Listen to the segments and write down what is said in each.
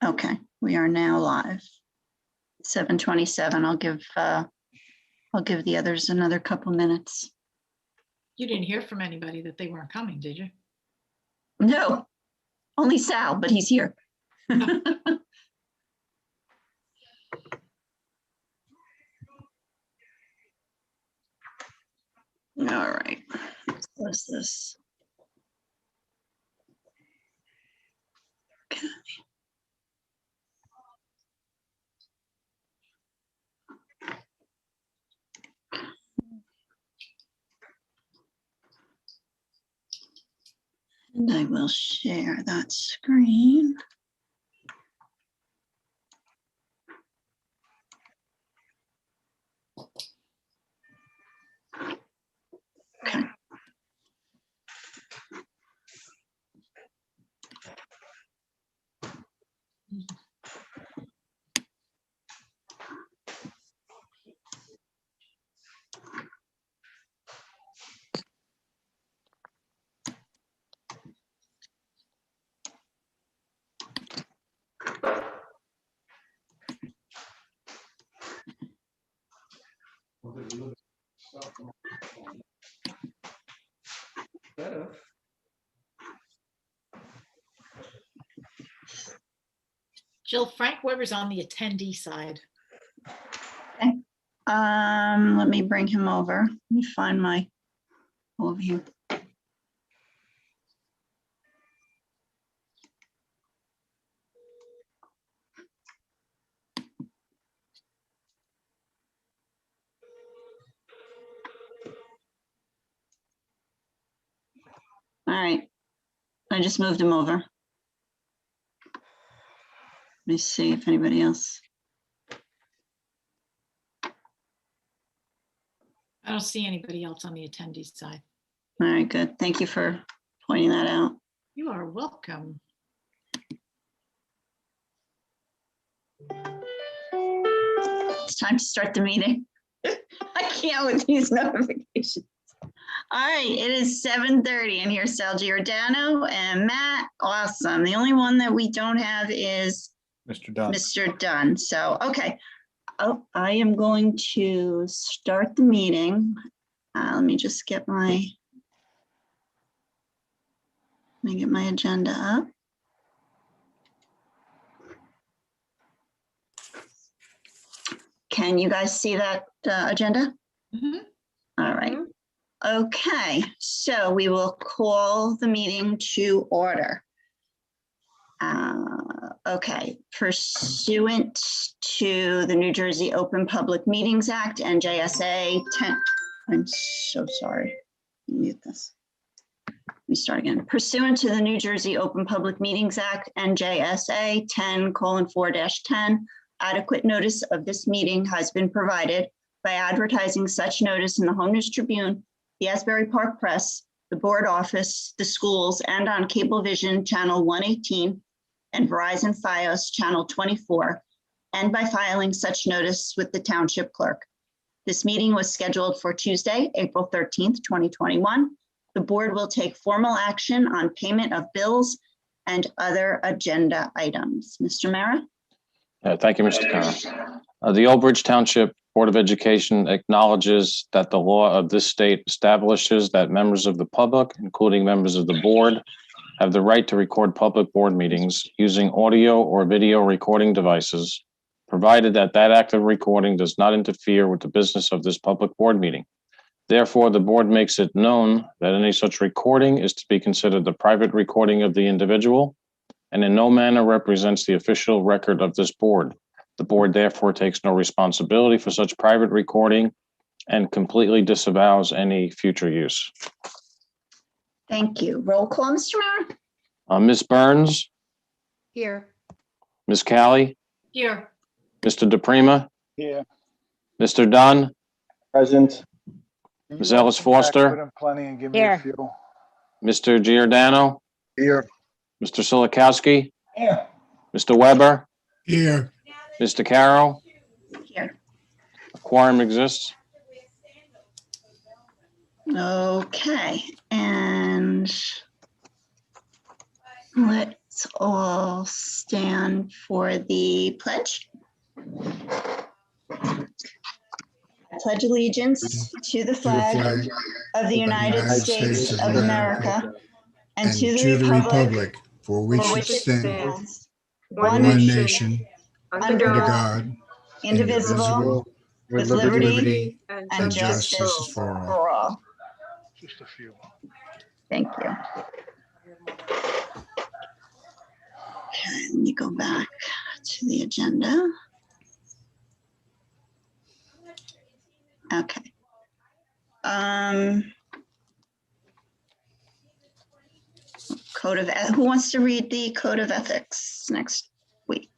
Okay, we are now live. 7:27. I'll give the others another couple minutes. You didn't hear from anybody that they weren't coming, did you? No, only Sal, but he's here. All right, let's close this. Okay. And I will share that screen. Okay. Jill, Frank Weber's on the attendee side. Okay. Let me bring him over. Let me find my overview. All right, I just moved him over. Let me see if anybody else. I don't see anybody else on the attendee side. All right, good. Thank you for pointing that out. You are welcome. It's time to start the meeting. I can't with these notifications. All right, it is 7:30 and here's Sal Giordano and Matt. Awesome. The only one that we don't have is Mr. Dunn. Mr. Dunn. So, okay. Oh, I am going to start the meeting. Let me just get my agenda up. Can you guys see that agenda? Mm-hmm. All right. Okay, so we will call the meeting to order. Okay, pursuant to the New Jersey Open Public Meetings Act and JSA 10, I'm so sorry. Mute this. Let me start again. Pursuant to the New Jersey Open Public Meetings Act and JSA 10:4-10, adequate notice of this meeting has been provided by advertising such notice in the Home News Tribune, the Asbury Park Press, the board office, the schools, and on Cablevision Channel 118 and Verizon Fios Channel 24, and by filing such notice with the township clerk. This meeting was scheduled for Tuesday, April 13th, 2021. The board will take formal action on payment of bills and other agenda items. Mr. Mara? Thank you, Mr. Khan. The Old Bridge Township Board of Education acknowledges that the law of this state establishes that members of the public, including members of the board, have the right to record public board meetings using audio or video recording devices, provided that that act of recording does not interfere with the business of this public board meeting. Therefore, the board makes it known that any such recording is to be considered the private recording of the individual and in no manner represents the official record of this board. The board therefore takes no responsibility for such private recording and completely disavows any future use. Thank you. Roll call, Mr. Mara? Ms. Burns, Here. Ms. Callie, Here. Mr. DePrima, Here. Mr. Dunn, Present. Ms. Ellis Foster, Plenty and give me a Here. few. Mr. Giordano, Here. Mr. Silikowski, Here. Mr. Weber, Here, Mr. Carroll. Here. A quorum exists. Okay, and let's Let's all stand for the pledge. I pledge allegiance to the flag of the United States of America and to the republic for for which it stands, one one nation, nation, under under God, God, indivisible, with liberty and and justice justice for all. for all. Just a few. Thank you. Okay, let me go back to the agenda. Okay. Code of, who wants to read the Code of Ethics next week?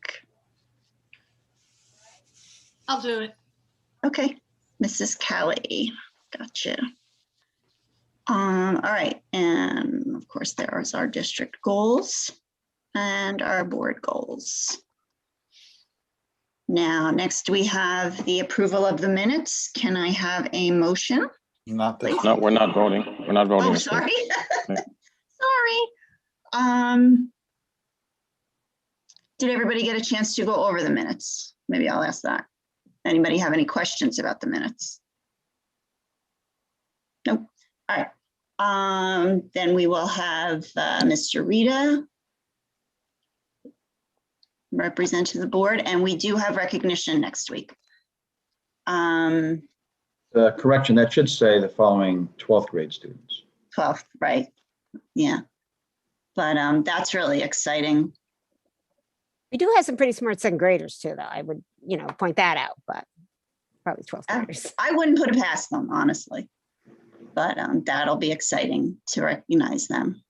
I'll do it. Okay, Mrs. Kelly, gotcha. All right, and of course there's our district goals and our board goals. Now, next we have the approval of the minutes. Can I have a motion? Not this. No, we're not voting. We're not voting. Oh, this week. sorry. Yeah. Sorry. Did everybody get a chance to go over the minutes? Maybe I'll ask that. Anybody have any questions about the minutes? Nope. All right. Then we will have Mr. Rita represent to the board, and we do have recognition next week. Correction, that should say the following 12th grade students. 12th, right? Yeah. But that's really exciting. We do have some pretty smart second graders too, though. I would, point that out, but probably 12th graders. I wouldn't put it past them, honestly. But that'll be exciting to recognize them.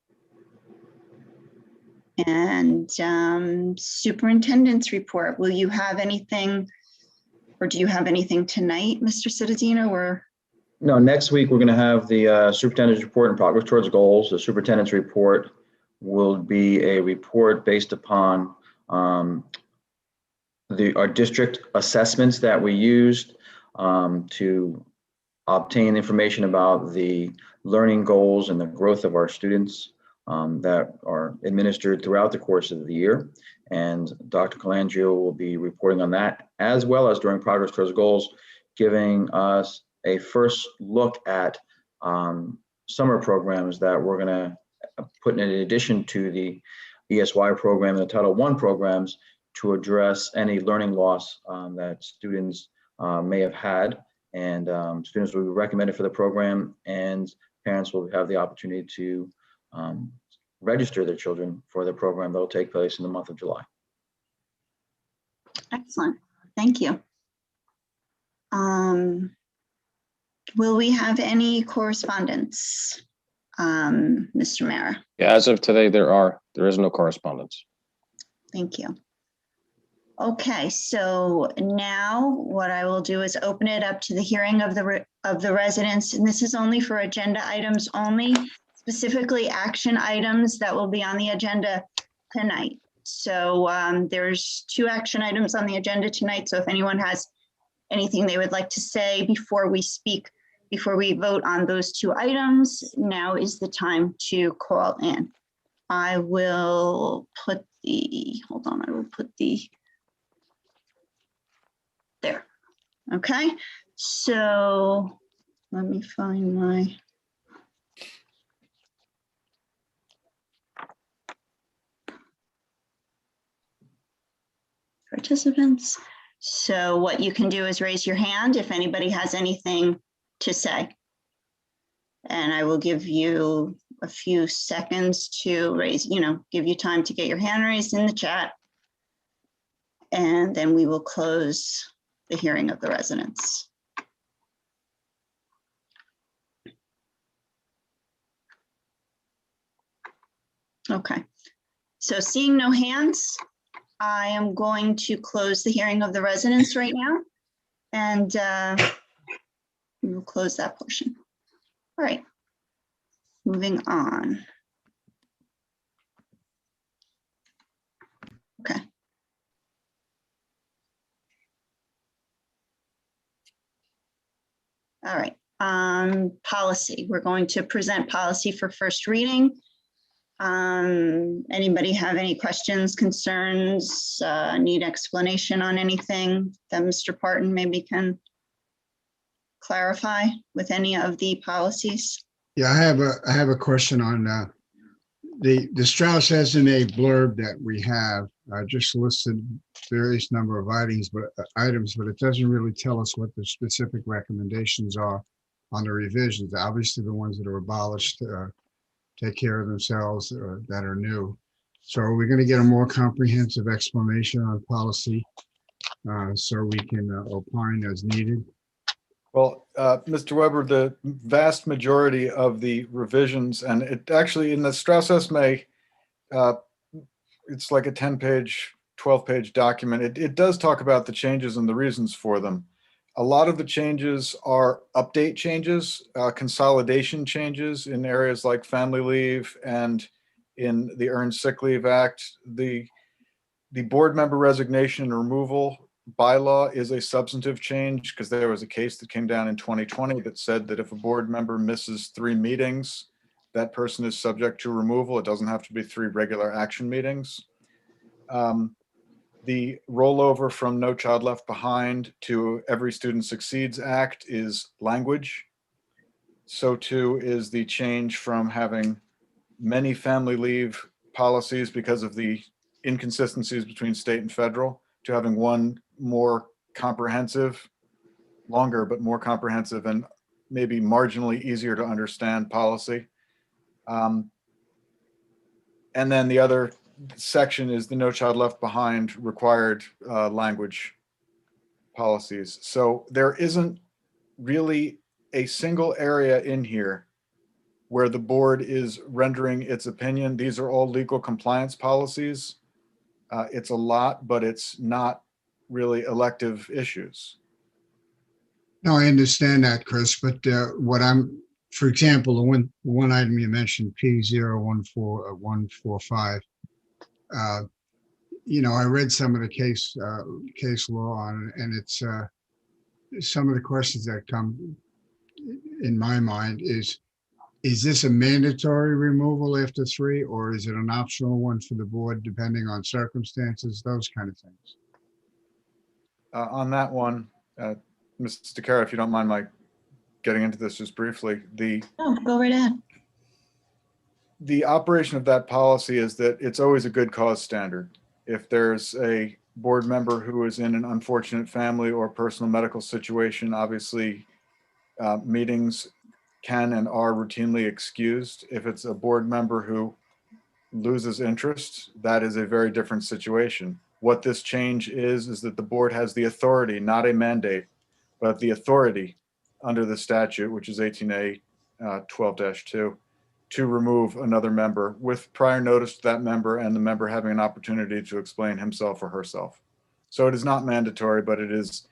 And superintendent's report, will you have anything, or do you have anything tonight, Mr. Cittadino, or? No, next week, we're going to have the superintendent's report and progress towards goals. The superintendent's report will be a report based upon our district assessments that we used to obtain information about the learning goals and the growth of our students that are administered throughout the course of the year. And Dr. Colangio will be reporting on that, as well as during progress towards goals, giving us a first look at summer programs that we're going to put in addition to the ESY program and the Title I programs to address any learning loss that students may have had. And students will be recommended for the program, and parents will have the opportunity to register their children for the program that will take place in the month of July. Excellent, thank you. Will we have any correspondence, Mr. Mara? Yeah, as of today, there is no correspondence. Thank you. Okay, so now what I will do is open it up to the hearing of the residents, and this is only for agenda items only, specifically action items that will be on the agenda tonight. So there's 2 action items on the agenda tonight. So if anyone has anything they would like to say before we vote on those 2 items, now is the time to call in. I will put there. Okay, so let me find my participants. So what you can do is raise your hand if anybody has anything to say. And I will give you a few seconds to raise, give you time to get your hand raised in the chat. And then we will close the hearing of the residents. Okay, so seeing no hands, I am going to close the hearing of the residents right now, and we will close that portion. All right, moving on. Okay. All right, policy. We're going to present policy for first reading. Anybody have any questions, concerns, need explanation on anything that Mr. Parton maybe can clarify with any of the policies? Yeah, I have a question on the Strauss has in a blurb that we have just listed various number of items, but it doesn't really tell us what the specific recommendations are on the revisions. Obviously, the ones that are abolished take care of themselves that are new. So are we going to get a more comprehensive explanation on policy so we can opine as needed? Well, Mr. Weber, the vast majority of the revisions, and it actually in the Strauss Esme, it's like a 10-page, 12-page document. It does talk about the changes and the reasons for them. A lot of the changes are update changes, consolidation changes in areas like family leave and in the Earned Sick Leave Act. The board member resignation and removal bylaw is a substantive change because there was a case that came down in 2020 that said that if a board member misses 3 meetings, that person is subject to removal. It doesn't have to be 3 regular action meetings. The rollover from No Child Left Behind to Every Student Succeeds Act is language. So too is the change from having many family leave policies because of the inconsistencies between state and federal to having one more comprehensive, longer, but more comprehensive and maybe marginally easier to understand policy. And then the other section is the No Child Left Behind required language policies. So there isn't really a single area in here where the board is rendering its opinion. These are all legal compliance policies. It's a lot, but it's not really elective issues. No, I understand that, Chris, but for example, the one item you mentioned, P014145, I read some of the case law on it, and it's some of the questions that come in my mind is this a mandatory removal after 3, or is it an optional one for the board depending on circumstances, those kind of things? On that one, Mrs. DeCara, if you don't mind my getting into this just briefly, Oh, go right ahead. the operation of that policy is that it's always a good cause standard. If there's a board member who is in an unfortunate family or personal medical situation, obviously meetings can and are routinely excused. If it's a board member who loses interest, that is a very different situation. What this change is that the board has the authority, not a mandate, but the authority under the statute, which is 18A 12-2, to remove another member with prior notice to that member and the member having an opportunity to explain himself or herself. So it is not mandatory, but it is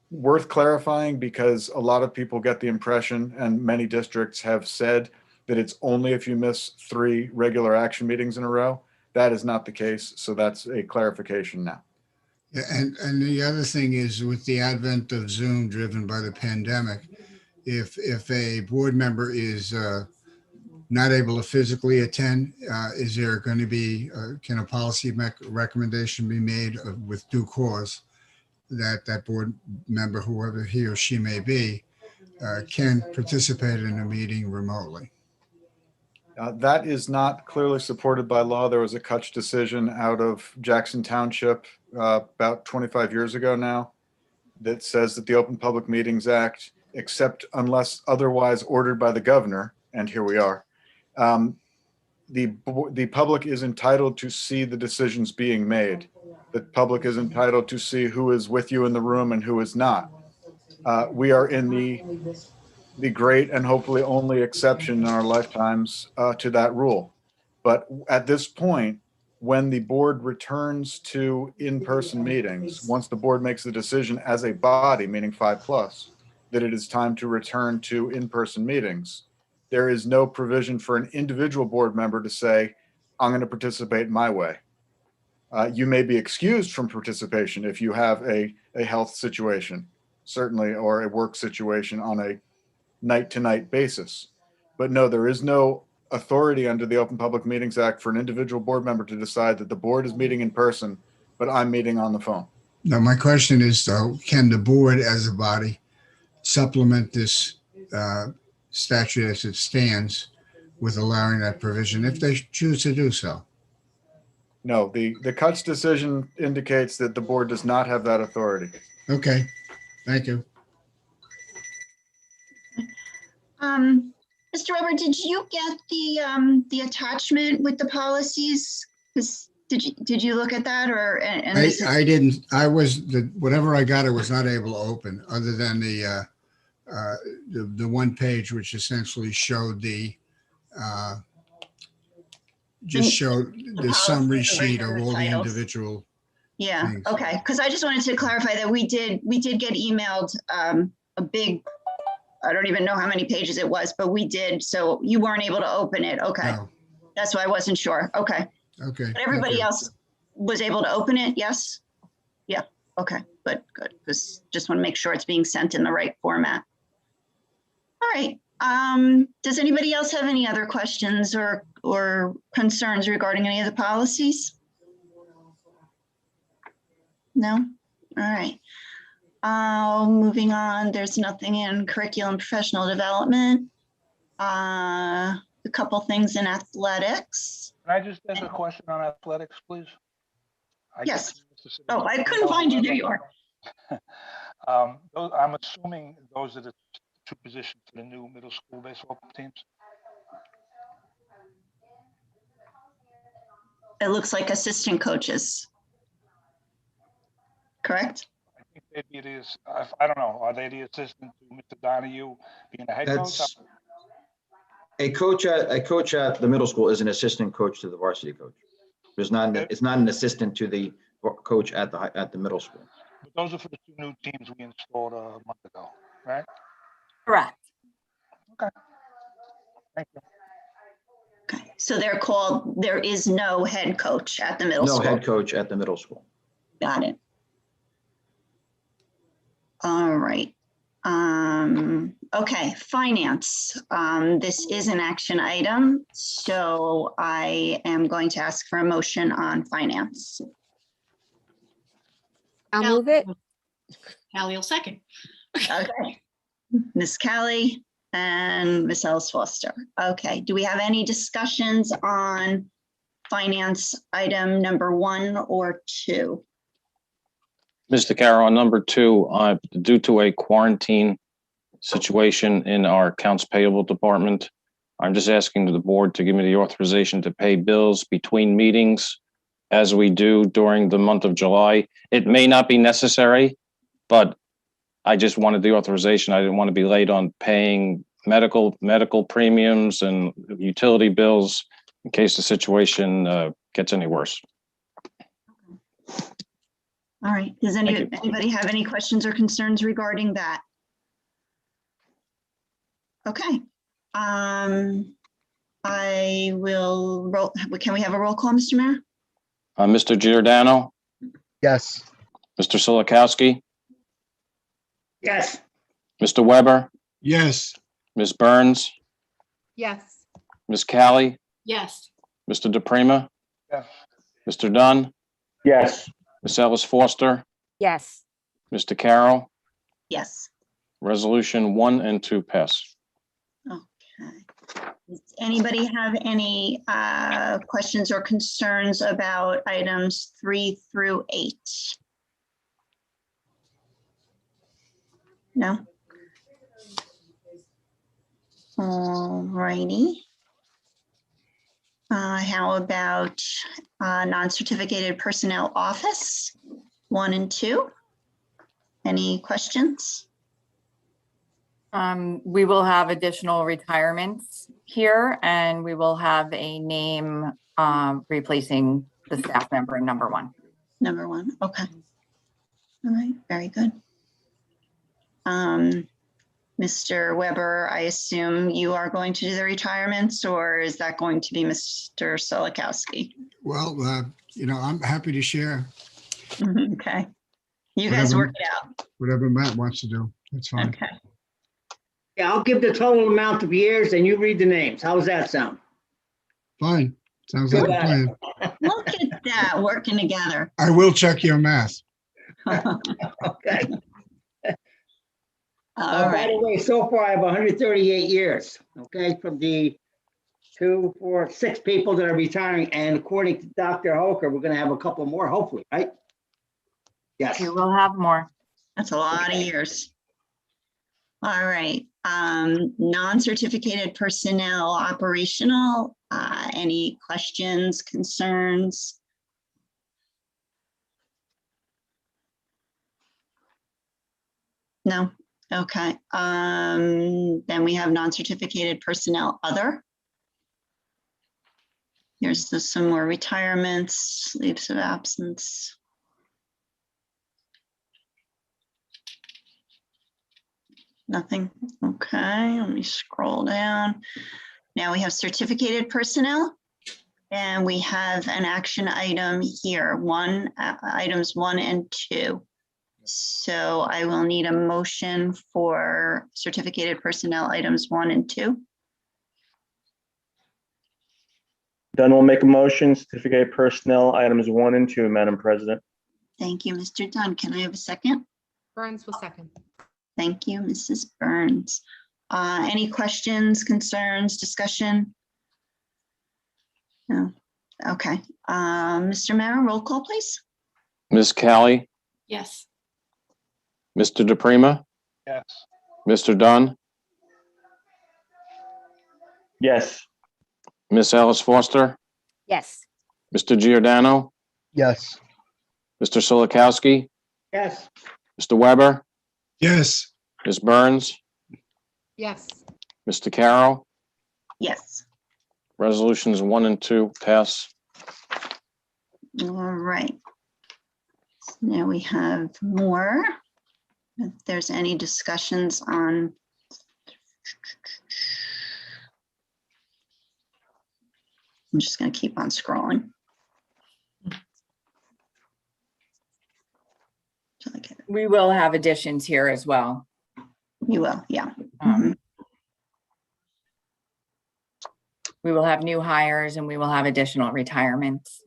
worth clarifying because a lot of people get the impression, and many districts have said, that it's only if you miss 3 regular action meetings in a row. That is not the case. So that's a clarification now. Yeah, and the other thing is with the advent of Zoom driven by the pandemic, if a board member is not able to physically attend, is there going to be, can a policy recommendation be made with due cause that board member, whoever he or she may be, can participate in a meeting remotely? That is not clearly supported by law. There was a Kutch decision out of Jackson Township about 25 years ago now that says that the Open Public Meetings Act, except unless otherwise ordered by the governor, and here we are, the public is entitled to see the decisions being made. The public is entitled to see who is with you in the room and who is not. We are in the great and hopefully only exception in our lifetimes to that rule. But at this point, when the board returns to in-person meetings, once the board makes the decision as a body, meaning 5+, that it is time to return to in-person meetings, there is no provision for an individual board member to say, I'm going to participate my way. You may be excused from participation if you have a health situation, certainly, or a work situation on a night-to-night basis. But no, there is no authority under the Open Public Meetings Act for an individual board member to decide that the board is meeting in person, but I'm meeting on the phone. Now, my question is, though, can the board as a body supplement this statute as it stands with allowing that provision if they choose to do so? No, the cuts decision indicates that the board does not have that authority. Okay, thank you. Mr. Weber, did you get the attachment with the policies? Did you look at that or? And this is- I didn't, whatever I got, I was not able to open other than the one page, which essentially showed just showed the summary sheet of all the Titles. individual. Yeah, Thanks. okay, because I just wanted to clarify that we did get emailed a big, I don't even know how many pages it was, but we did, so you weren't able to open it, okay. No, That's why I wasn't sure, okay. okay. But thank everybody you. else was able to open it, yes? Yeah, okay, good, because just want to make sure it's being sent in the right format. All right, does anybody else have any other questions or concerns regarding any of the policies? No? All right. Moving on, there's nothing in curriculum professional development. A couple things in athletics. Can I just ask a question on athletics, please? Yes. Oh, I couldn't find you. There you are. I'm assuming those are the two positions for the new middle school baseball teams. It looks like assistant coaches. Correct? I think maybe it is. I don't know. Are they the assistant to Mr. Donahue being the head coach? That's a coach at the middle school is an assistant coach to the varsity coach. It's not an assistant to the coach at the middle school. But those are for the two new teams we installed a month ago, right? Correct. Okay. Thank you. Okay. So they're called, there is no head coach at the middle No school. head coach at the middle school. Got it. All right. Okay, finance. This is an action item, so I am going to ask for a motion on finance. I'll move it. Callie will second. Okay. Ms. Callie and Ms. Ellis Foster. Okay, do we have any discussions on finance item number 1 or 2? Mr. Carroll, on number 2, due to a quarantine situation in our accounts payable department, I'm just asking the board to give me the authorization to pay bills between meetings as we do during the month of July. It may not be necessary, but I just wanted the authorization. I didn't want to be late on paying medical premiums and utility bills in case the situation gets any worse. All right, does anybody have any questions or concerns regarding that? Okay. I will roll, can we have a roll call, Mr. Mayor? Mr. Giordano, Yes. Mr. Silikowski, Yes. Mr. Weber, Yes, Ms. Burns, Yes. Ms. Callie, Yes. Mr. DePrima, Yes. Mr. Dunn, Yes. Ms. Ellis Foster, Yes. Mr. Carroll. Yes. Resolution 1 and 2 pass. Okay. Does anybody have any questions or concerns about items 3 through 8? No? All righty. How about non-certificated personnel office 1 and 2? Any questions? We will have additional retirements here, and we will have a name replacing the staff member in number 1. Number 1, okay. All right, very good. Mr. Weber, I assume you are going to do the retirements, or is that going to be Mr. Silikowski? well, I'm happy to share Okay. You guys Whatever. work it out. whatever Matt wants to do. That's fine. Okay. Yeah, I'll give the total amount of years and you read the names. How does that sound? Fine. Sounds like a plan. Look at that, working together. I will check your math. Okay. All By right. the way, so far I have 138 years, okay, from the 2, 4, 6 people that are retiring. And according to Dr. Hoker, we're going to have a couple more, hopefully, right? Yes. We will have more. That's a lot of years. All right, non-certificated personnel operational, any questions, concerns? No, okay. Then we have non-certificated personnel other. Here's some more retirements, leaves of absence. Nothing. Okay, let me scroll down. Now we have certificated personnel. And we have an action item here, items 1 and 2. So I will need a motion for certificated personnel items 1 and 2. Dunn will make a motion, certificate personnel items 1 and 2, Madam President. Thank you, Mr. Dunn. Can I have a second? Burns will second. Thank you, Mrs. Burns. Any questions, concerns, discussion? No. Okay. Mr. Mara, roll call, please. Ms. Callie, Yes. Mr. DePrima, Yes. Mr. Dunn, Yes. Ms. Ellis Foster, Yes. Mr. Giordano, Yes. Mr. Solikowski, Yes. Mr. Weber, Yes, Ms. Burns, Yes. Mr. Carroll. Yes. Resolutions 1 and 2 pass. All right. Now we have more. If there's any discussions on. I'm just going to keep on scrolling. Till I get it. We will have additions here as well. You will, yeah. Um, We will have new hires and we will have additional retirements.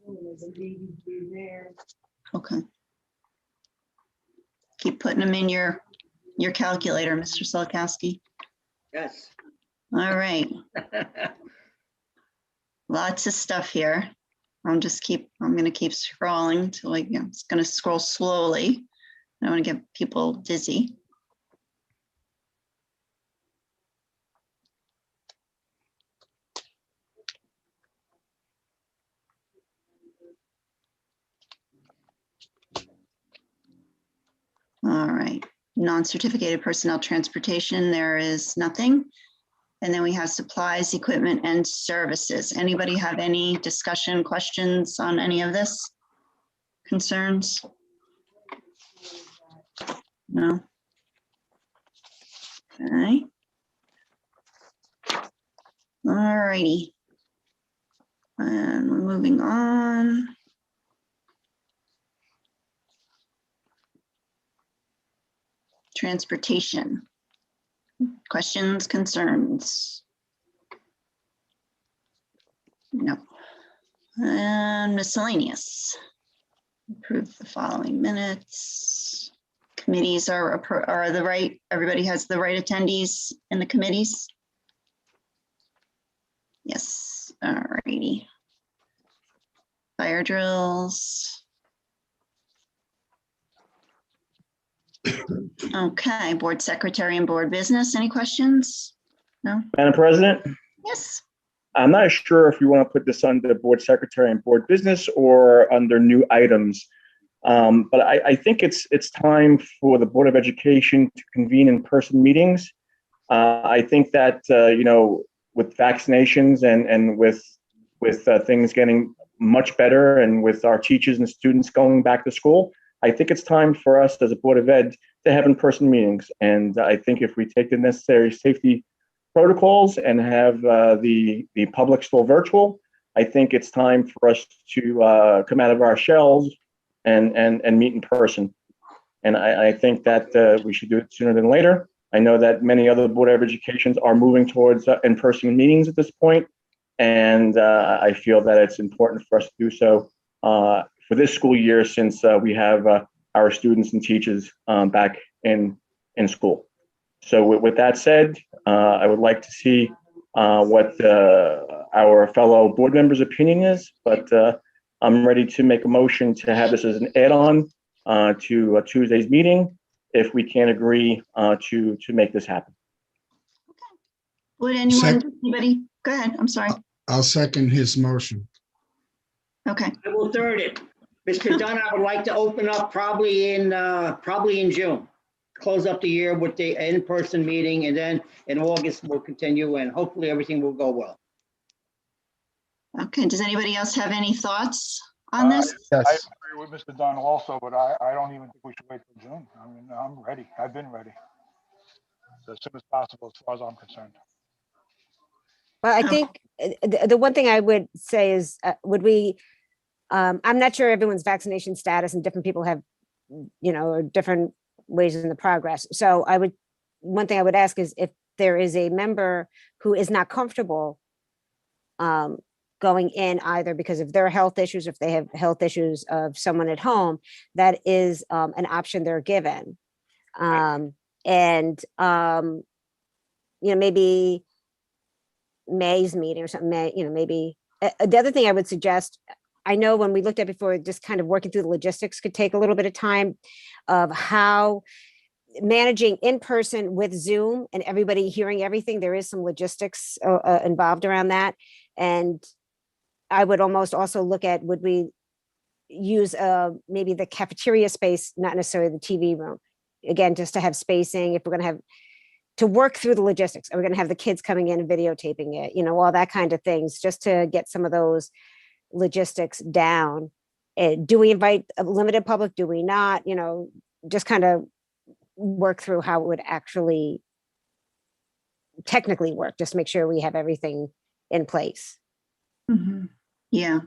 Okay. Keep putting them in your calculator, Mr. Solakowski. Yes. All right. Lots of stuff here. I'm going to keep scrolling till it's going to scroll slowly. I don't want to get people dizzy. All right, non-certificated personnel transportation, there is nothing. And then we have supplies, equipment, and services. Anybody have any discussion, questions on any of this? Concerns? No? Okay. All righty. And we're moving on. Transportation. Questions, concerns? No. And miscellaneous. Approve the following minutes. Committees are the right, everybody has the right attendees in the committees? Yes, all righty. Fire drills. Okay, board secretary and board business, any questions? No? Madam President, Yes, I'm not sure if you want to put this under board secretary and board business or under new items. But I think it's time for the Board of Education to convene in-person meetings. I think that, with vaccinations and with things getting much better and with our teachers and students going back to school, I think it's time for us as a Board of Ed to have in-person meetings. And I think if we take the necessary safety protocols and have the public still virtual, I think it's time for us to come out of our shells and meet in person. And I think that we should do it sooner than later. I know that many other Board of Educations are moving towards in-person meetings at this point. And I feel that it's important for us to do so for this school year, since we have our students and teachers back in school. So with that said, I would like to see what our fellow board members' opinion is, but I'm ready to make a motion to have this as an add-on to Tuesday's meeting if we can't agree to make this happen. Would anybody, go ahead, I'm sorry. I'll second his motion. Okay, I will third it. Mr. Dunn, I would like to open up probably in June. Close up the year with the in-person meeting, and then in August we'll continue, and hopefully everything will go well. okay, does anybody else have any thoughts on this? I Yes. agree with Mr. Dunn also, but I don't even think we should wait till June. I mean, I'm ready. I've been ready. As soon as possible, as far as I'm concerned. Well, I Okay. think the one thing I would say is, would we, I'm not sure everyone's vaccination status, and different people have, or different ways in the progress. So one thing I would ask is if there is a member who is not comfortable going in, either because of their health issues, if they have health issues of someone at home, that is an option they're given. Maybe May's meeting or something, maybe. The other thing I would suggest, I know when we looked at before, just kind of working through the logistics could take a little bit of time of how managing in person with Zoom and everybody hearing everything. There is some logistics involved around that. And I would almost also look at, would we use maybe the cafeteria space, not necessarily the TV room. Again, just to have spacing, if we're going to have to work through the logistics. Are we going to have the kids coming in and videotaping it? All that kind of things, just to get some of those logistics down. Do we invite a limited public? Do we not? Just kind of work through how it would actually technically work, just make sure we have everything in place. Mhm. Yeah,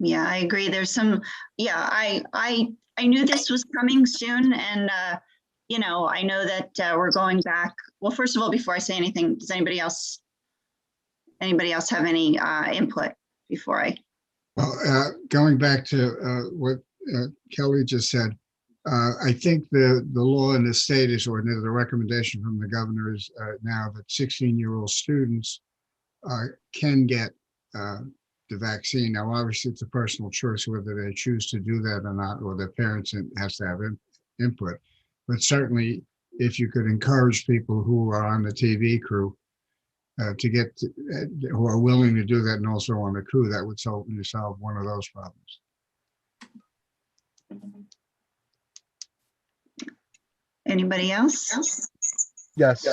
I agree. There's some, I knew this was coming soon, and I know that we're going back. Well, first of all, before I say anything, does anybody else have any input before I? Well, going back to what Kelly just said, I think the law in the state is, or the recommendation from the governor is now that 16-year-old students can get the vaccine. Now, obviously, it's a personal choice whether they choose to do that or not, or their parents has to have input. But certainly, if you could encourage people who are on the TV crew who are willing to do that and also on the crew, that would solve one of those problems. Anybody else? Yes.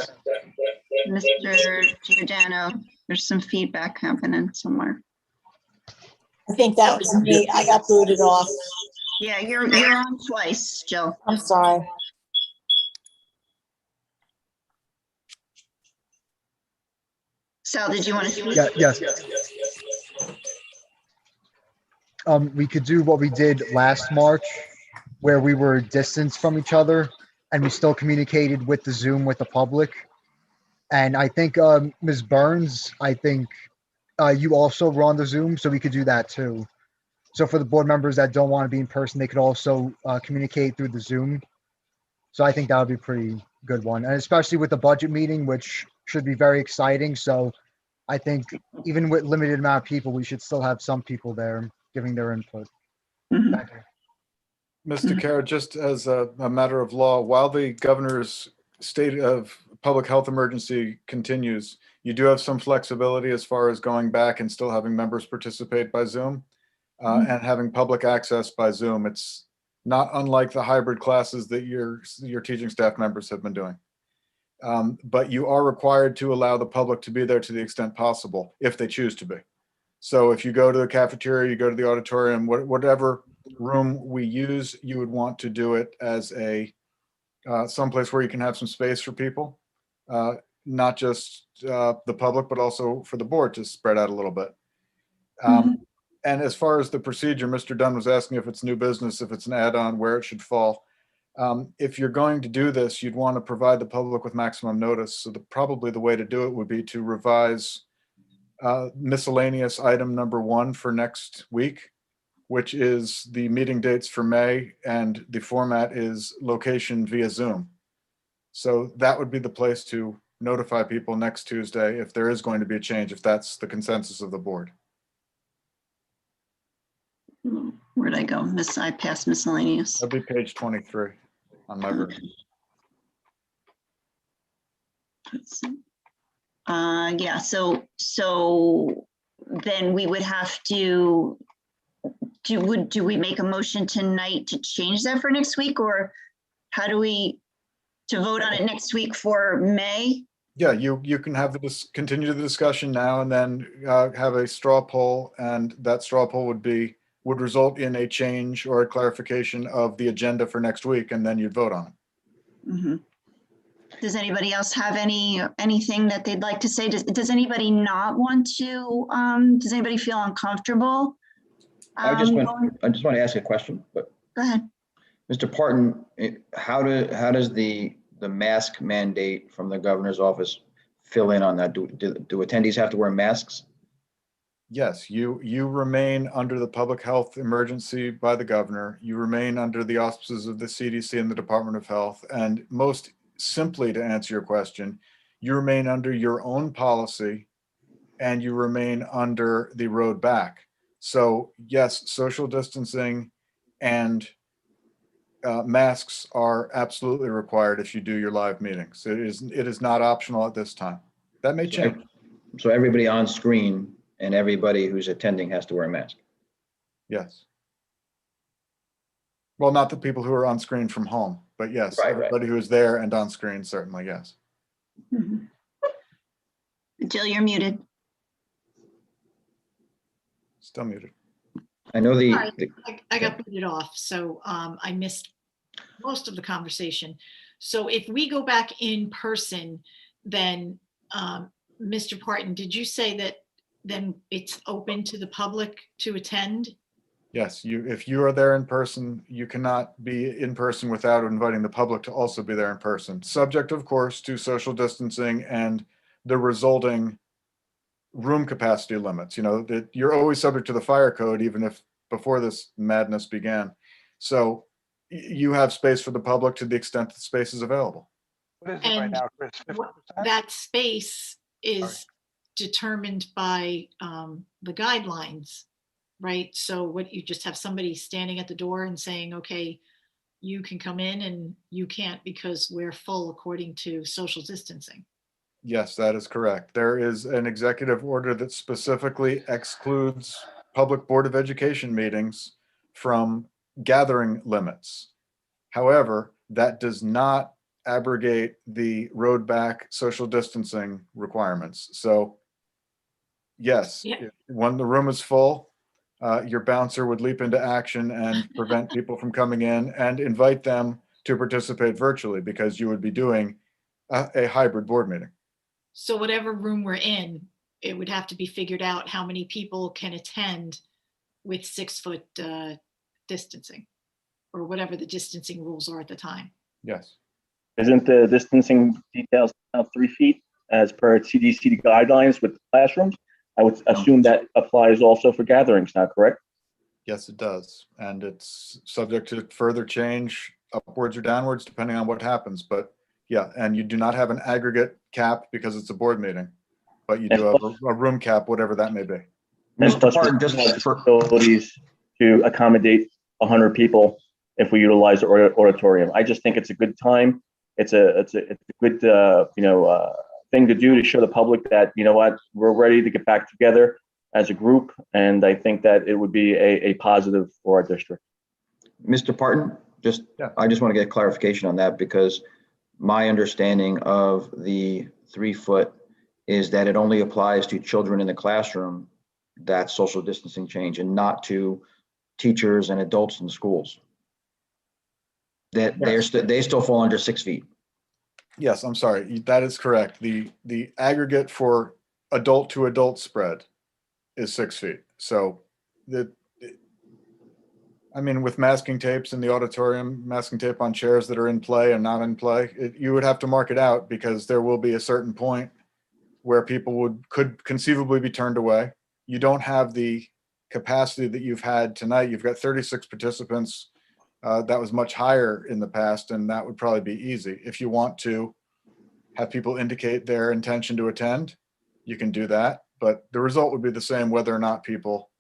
Mr. Giordano, there's some feedback happening somewhere. I think that was me. I got booted off. Yeah, you're on twice, Jill. I'm sorry. Sal, did you want to? Yeah, yes. We could do what we did last March, where we were distanced from each other and we still communicated with the Zoom with the public. And I think Ms. Burns, I think you also were on the Zoom, so we could do that too. So for the board members that don't want to be in person, they could also communicate through the Zoom. So I think that would be a pretty good one. And especially with the budget meeting, which should be very exciting. So I think even with limited amount of people, we should still have some people there giving their input. Mhm. Thank you. Mr. Kara, just as a matter of law, while the governor's state of public health emergency continues, you do have some flexibility as far as going back and still having members participate by Zoom and having public access by Zoom. It's not unlike the hybrid classes that your teaching staff members have been doing. But you are required to allow the public to be there to the extent possible if they choose to be. So if you go to the cafeteria, you go to the auditorium, whatever room we use, you would want to do it as a someplace where you can have some space for people, not just the public, but also for the board to spread out a little bit. And as far as the procedure, Mr. Dunn was asking if it's new business, if it's an add-on, where it should fall. If you're going to do this, you'd want to provide the public with maximum notice. So probably the way to do it would be to revise miscellaneous item number 1 for next week, which is the meeting dates for May, and the format is location via Zoom. So that would be the place to notify people next Tuesday if there is going to be a change, if that's the consensus of the board. Where'd I go? I passed miscellaneous. That'd be page 23 on my version. Yeah, so then we would have to, do we make a motion tonight to change that for next week, or how do we, to vote on it next week for May? Yeah, you can have continue the discussion now and then have a straw poll, and that straw poll would result in a change or a clarification of the agenda for next week, and then you'd vote on it. Mhm. Does anybody else have anything that they'd like to say? Does anybody not want to, does anybody feel uncomfortable? I just want to ask a question, but Go ahead. Mr. Parton, how does the mask mandate from the governor's office fill in on that? Do attendees have to wear masks? Yes, you remain under the public health emergency by the governor. You remain under the auspices of the CDC and the Department of Health. And most simply, to answer your question, you remain under your own policy and you remain under the road back. So yes, social distancing and masks are absolutely required if you do your live meetings. It is not optional at this time. That may change. So everybody on screen and everybody who's attending has to wear a mask? Yes. Well, not the people who are on screen from home, but yes, Right. everybody who is there and on screen, certainly, yes. Mhm. Jill, you're muted. Still muted. I know Sorry, I got booted off, so I missed most of the conversation. So if we go back in person, then Mr. Parton, did you say that then it's open to the public to attend? Yes, if you are there in person, you cannot be in person without inviting the public to also be there in person. Subject, of course, to social distancing and the resulting room capacity limits. You know, that you're always subject to the fire code, even if before this madness began. So you have space for the public to the extent that space is available. What is it right And now, Chris? 50%? that space is determined by the guidelines, right? So what, you just have somebody standing at the door and saying, okay, you can come in and you can't because we're full according to social distancing. Yes, that is correct. There is an executive order that specifically excludes public Board of Education meetings from gathering limits. However, that does not abrogate the road back social distancing requirements. So yes, Yeah. when the room is full, your bouncer would leap into action and prevent people from coming in and invite them to participate virtually, because you would be doing a hybrid board meeting. So whatever room we're in, it would have to be figured out how many people can attend with 6 foot distancing, or whatever the distancing rules are at the time. Yes. Isn't the distancing details now 3 feet as per CDC guidelines with classrooms? I would assume that applies also for gatherings now, correct? Yes, it does. And it's subject to further change upwards or downwards, depending on what happens. But yeah, and you do not have an aggregate cap because it's a board meeting, but you do have a room cap, whatever that may be. Mr. Parton, just for facilities to accommodate 100 people if we utilize the auditorium. I just think it's a good time. It's a good thing to do to show the public that, you know what, we're ready to get back together as a group. And I think that it would be a positive for our district. Mr. Parton, I just want to get clarification on that, because my understanding of the 3 foot is that it only applies to children in the classroom, that social distancing change, and not to teachers and adults in schools. That they still fall under 6 feet. Yes, I'm sorry. That is correct. The aggregate for adult to adult spread is 6 feet. So with masking tapes in the auditorium, masking tape on chairs that are in play and not in play, you would have to mark it out, because there will be a certain point where people could conceivably be turned away. You don't have the capacity that you've had tonight. You've got 36 participants. That was much higher in the past, and that would probably be easy. If you want to have people indicate their intention to attend, you can do that. But the result would be the same whether or not people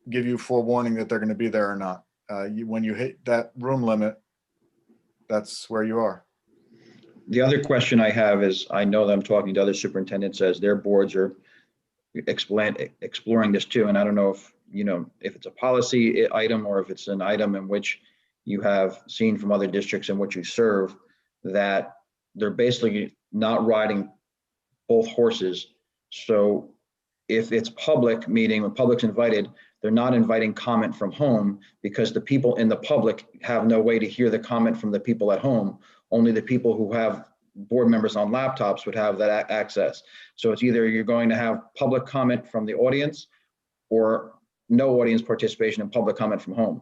give you forewarning that they're going to be there or not. When you hit that room limit, that's where you are. The other question I have is, I know that I'm talking to other superintendents as their boards are exploring this too. And I don't know if, if it's a policy item or if it's an item in which you have seen from other districts in which you serve, that they're basically not riding both horses. So if it's public meeting, when public's invited, they're not inviting comment from home because the people in the public have no way to hear the comment from the people at home. Only the people who have board members on laptops would have that access. So it's either you're going to have public comment from the audience or no audience participation and public comment from home.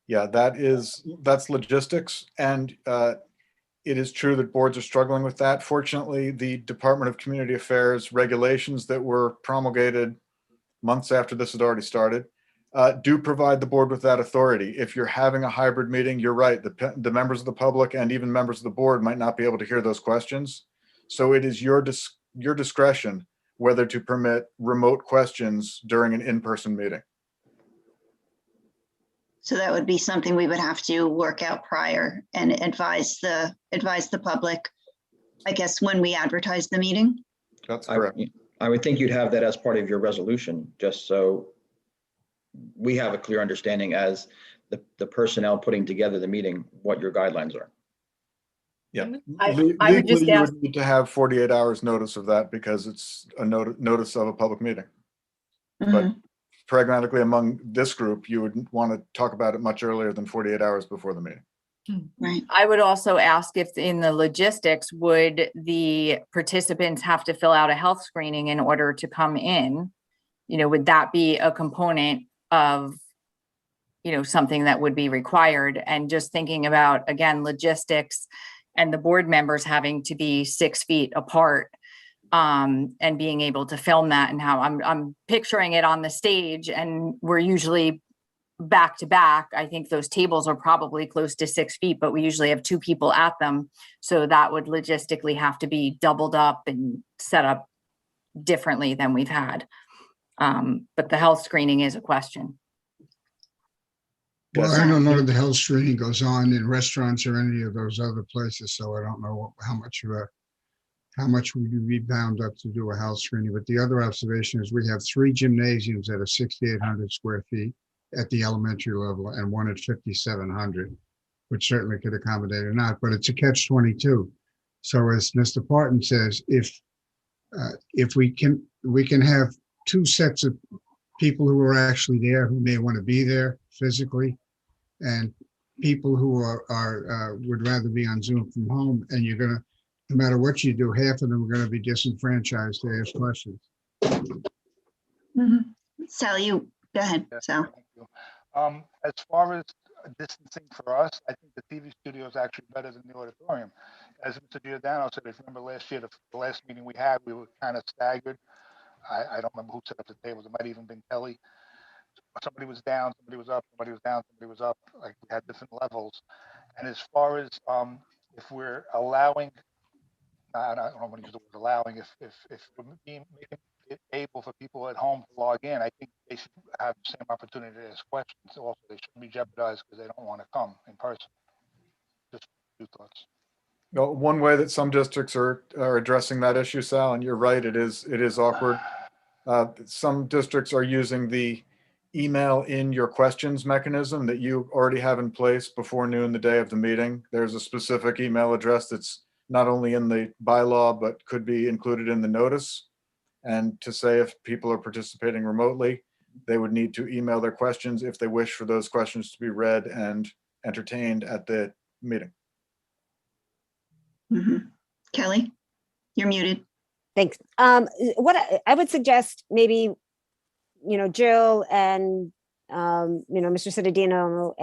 Yeah, that's logistics. And it is true that boards are struggling with that. Fortunately, the Department of Community Affairs regulations that were promulgated months after this had already started do provide the board with that authority. If you're having a hybrid meeting, you're right, the members of the public and even members of the board might not be able to hear those questions. So it is your discretion whether to permit remote questions during an in-person meeting. So that would be something we would have to work out prior and advise the public, I guess, when we advertise the meeting. That's correct. I would think you'd have that as part of your resolution, just so we have a clear understanding as the personnel putting together the meeting, what your guidelines are. Yeah, I would legally just you ask- would need to have 48 hours notice of that because it's a notice of a public meeting. But pragmatically among this group, you would want to talk about it much earlier than 48 hours before the meeting. Right. I would also ask if in the logistics, would the participants have to fill out a health screening in order to come in? Would that be a component of, something that would be required? And just thinking about, again, logistics and the board members having to be 6 feet apart and being able to film that, and how I'm picturing it on the stage, and we're usually back to back. I think those tables are probably close to 6 feet, but we usually have 2 people at them. So that would logistically have to be doubled up and set up differently than we've had. But the health screening is a question. Well, I don't know if the health screening goes on in restaurants or any of those other places, so I don't know how much would you be bound up to do a health screening. But the other observation is we have 3 gymnasiums that are 6,800 square feet at the elementary level and one at 5,700, which certainly could accommodate or not, but it's a catch-22. So as Mr. Parton says, if we can have 2 sets of people who are actually there who may want to be there physically, and people who are would rather be on Zoom from home, and you're gonna, no matter what you do, half of them are gonna be disenfranchised to ask questions. Sal, you go ahead, Sal. Thank you. As far as distancing for us, I think the TV studio is actually better than the auditorium. As Mr. Giordano said, if you remember last year, the last meeting we had, we were kind of staggered. I don't remember who set up the tables. It might even been Kelly. Somebody was down, somebody was up, somebody was down, somebody was up. Like, we had different levels. And as far as if we're allowing, I don't want to use the word allowing, if we're making it able for people at home to log in, I think they should have the same opportunity to ask questions. Also, they shouldn't be jeopardized because they don't want to come in person. Just a few thoughts. Well, one way that some districts are addressing that issue, Sal, and you're right, it is awkward. Some districts are using the email in your questions mechanism that you already have in place before noon the day of the meeting. There's a specific email address that's not only in the bylaw, but could be included in the notice. And to say if people are participating remotely, they would need to email their questions if they wish for those questions to be read and entertained at the meeting. Kelly, you're muted. Thanks. What I would suggest, maybe, Jill and, Mr. Cittadino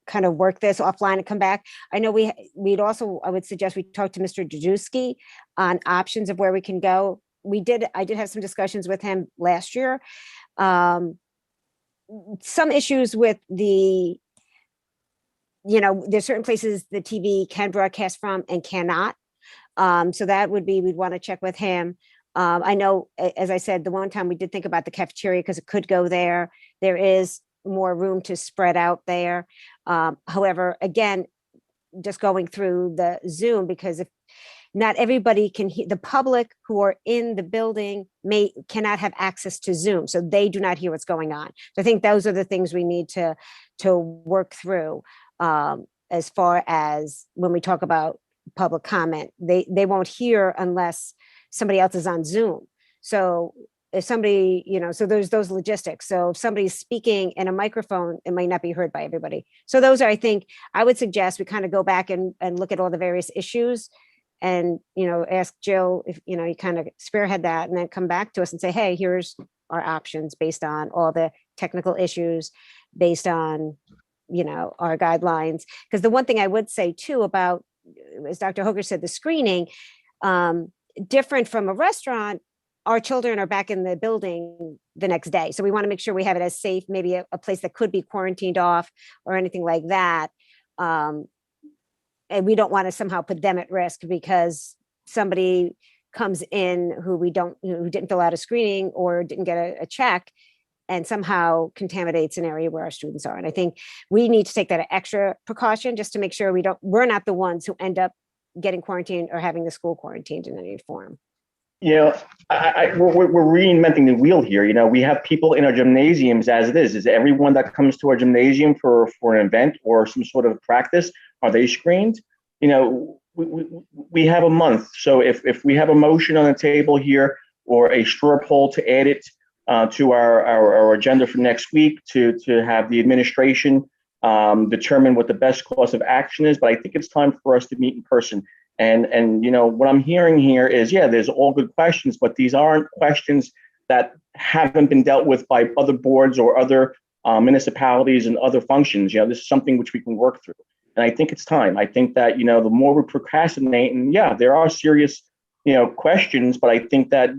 kind of work this offline and come back. I know we'd also, I would suggest we talk to Mr. Dajewski on options of where we can go. I did have some discussions with him last year. Some issues with there's certain places the TV can broadcast from and cannot. So that would be, we'd want to check with him. I know, as I said, the one time we did think about the cafeteria because it could go there. There is more room to spread out there. However, again, just going through the Zoom, because if not everybody can hear, the public who are in the building cannot have access to Zoom, so they do not hear what's going on. So I think those are the things we need to work through as far as when we talk about public comment. They won't hear unless somebody else is on Zoom. So if somebody, so there's those logistics. So if somebody's speaking in a microphone, it might not be heard by everybody. So those are, I think, I would suggest we kind of go back and look at all the various issues and, ask Jill if, you kind of spearhead that and then come back to us and say, hey, here's our options based on all the technical issues, based on, our guidelines. Because the one thing I would say too about, as Dr. Hoger said, the screening, different from a restaurant, our children are back in the building the next day. So we want to make sure we have it as safe, maybe a place that could be quarantined off or anything like that. And we don't want to somehow put them at risk because somebody comes in who didn't fill out a screening or didn't get a check and somehow contaminates an area where our students are. And I think we need to take that extra precaution just to make sure we're not the ones who end up getting quarantined or having the school quarantined in any form. We're reinventing the wheel here. We have people in our gymnasiums as it is. Is everyone that comes to our gymnasium for an event or some sort of practice, are they screened? We have a month. So if we have a motion on the table here or a straw poll to add it to our agenda for next week to have the administration determine what the best course of action is, but I think it's time for us to meet in person. And what I'm hearing here is, there's all good questions, but these aren't questions that haven't been dealt with by other boards or other municipalities and other functions. This is something which we can work through. And I think it's time. I think that, the more we procrastinate, and there are serious, questions, but I think that,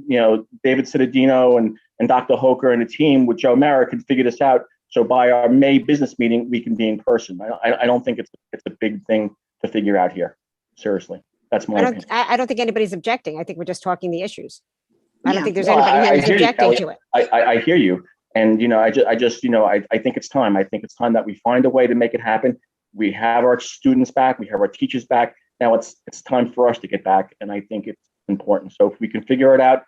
David Cittadino and Dr. Hoker and the team with Joe Mara can figure this out. So by our May business meeting, we can be in person. I don't think it's a big thing to figure out here. Seriously, that's my opinion. I don't think anybody's objecting. I think we're just talking the issues. I don't think there's No, anybody I who's hear you, objecting Kelly. to it. I hear you. And, I think it's time. I think it's time that we find a way to make it happen. We have our students back. We have our teachers back. Now it's time for us to get back. And I think it's important. So if we can figure it out,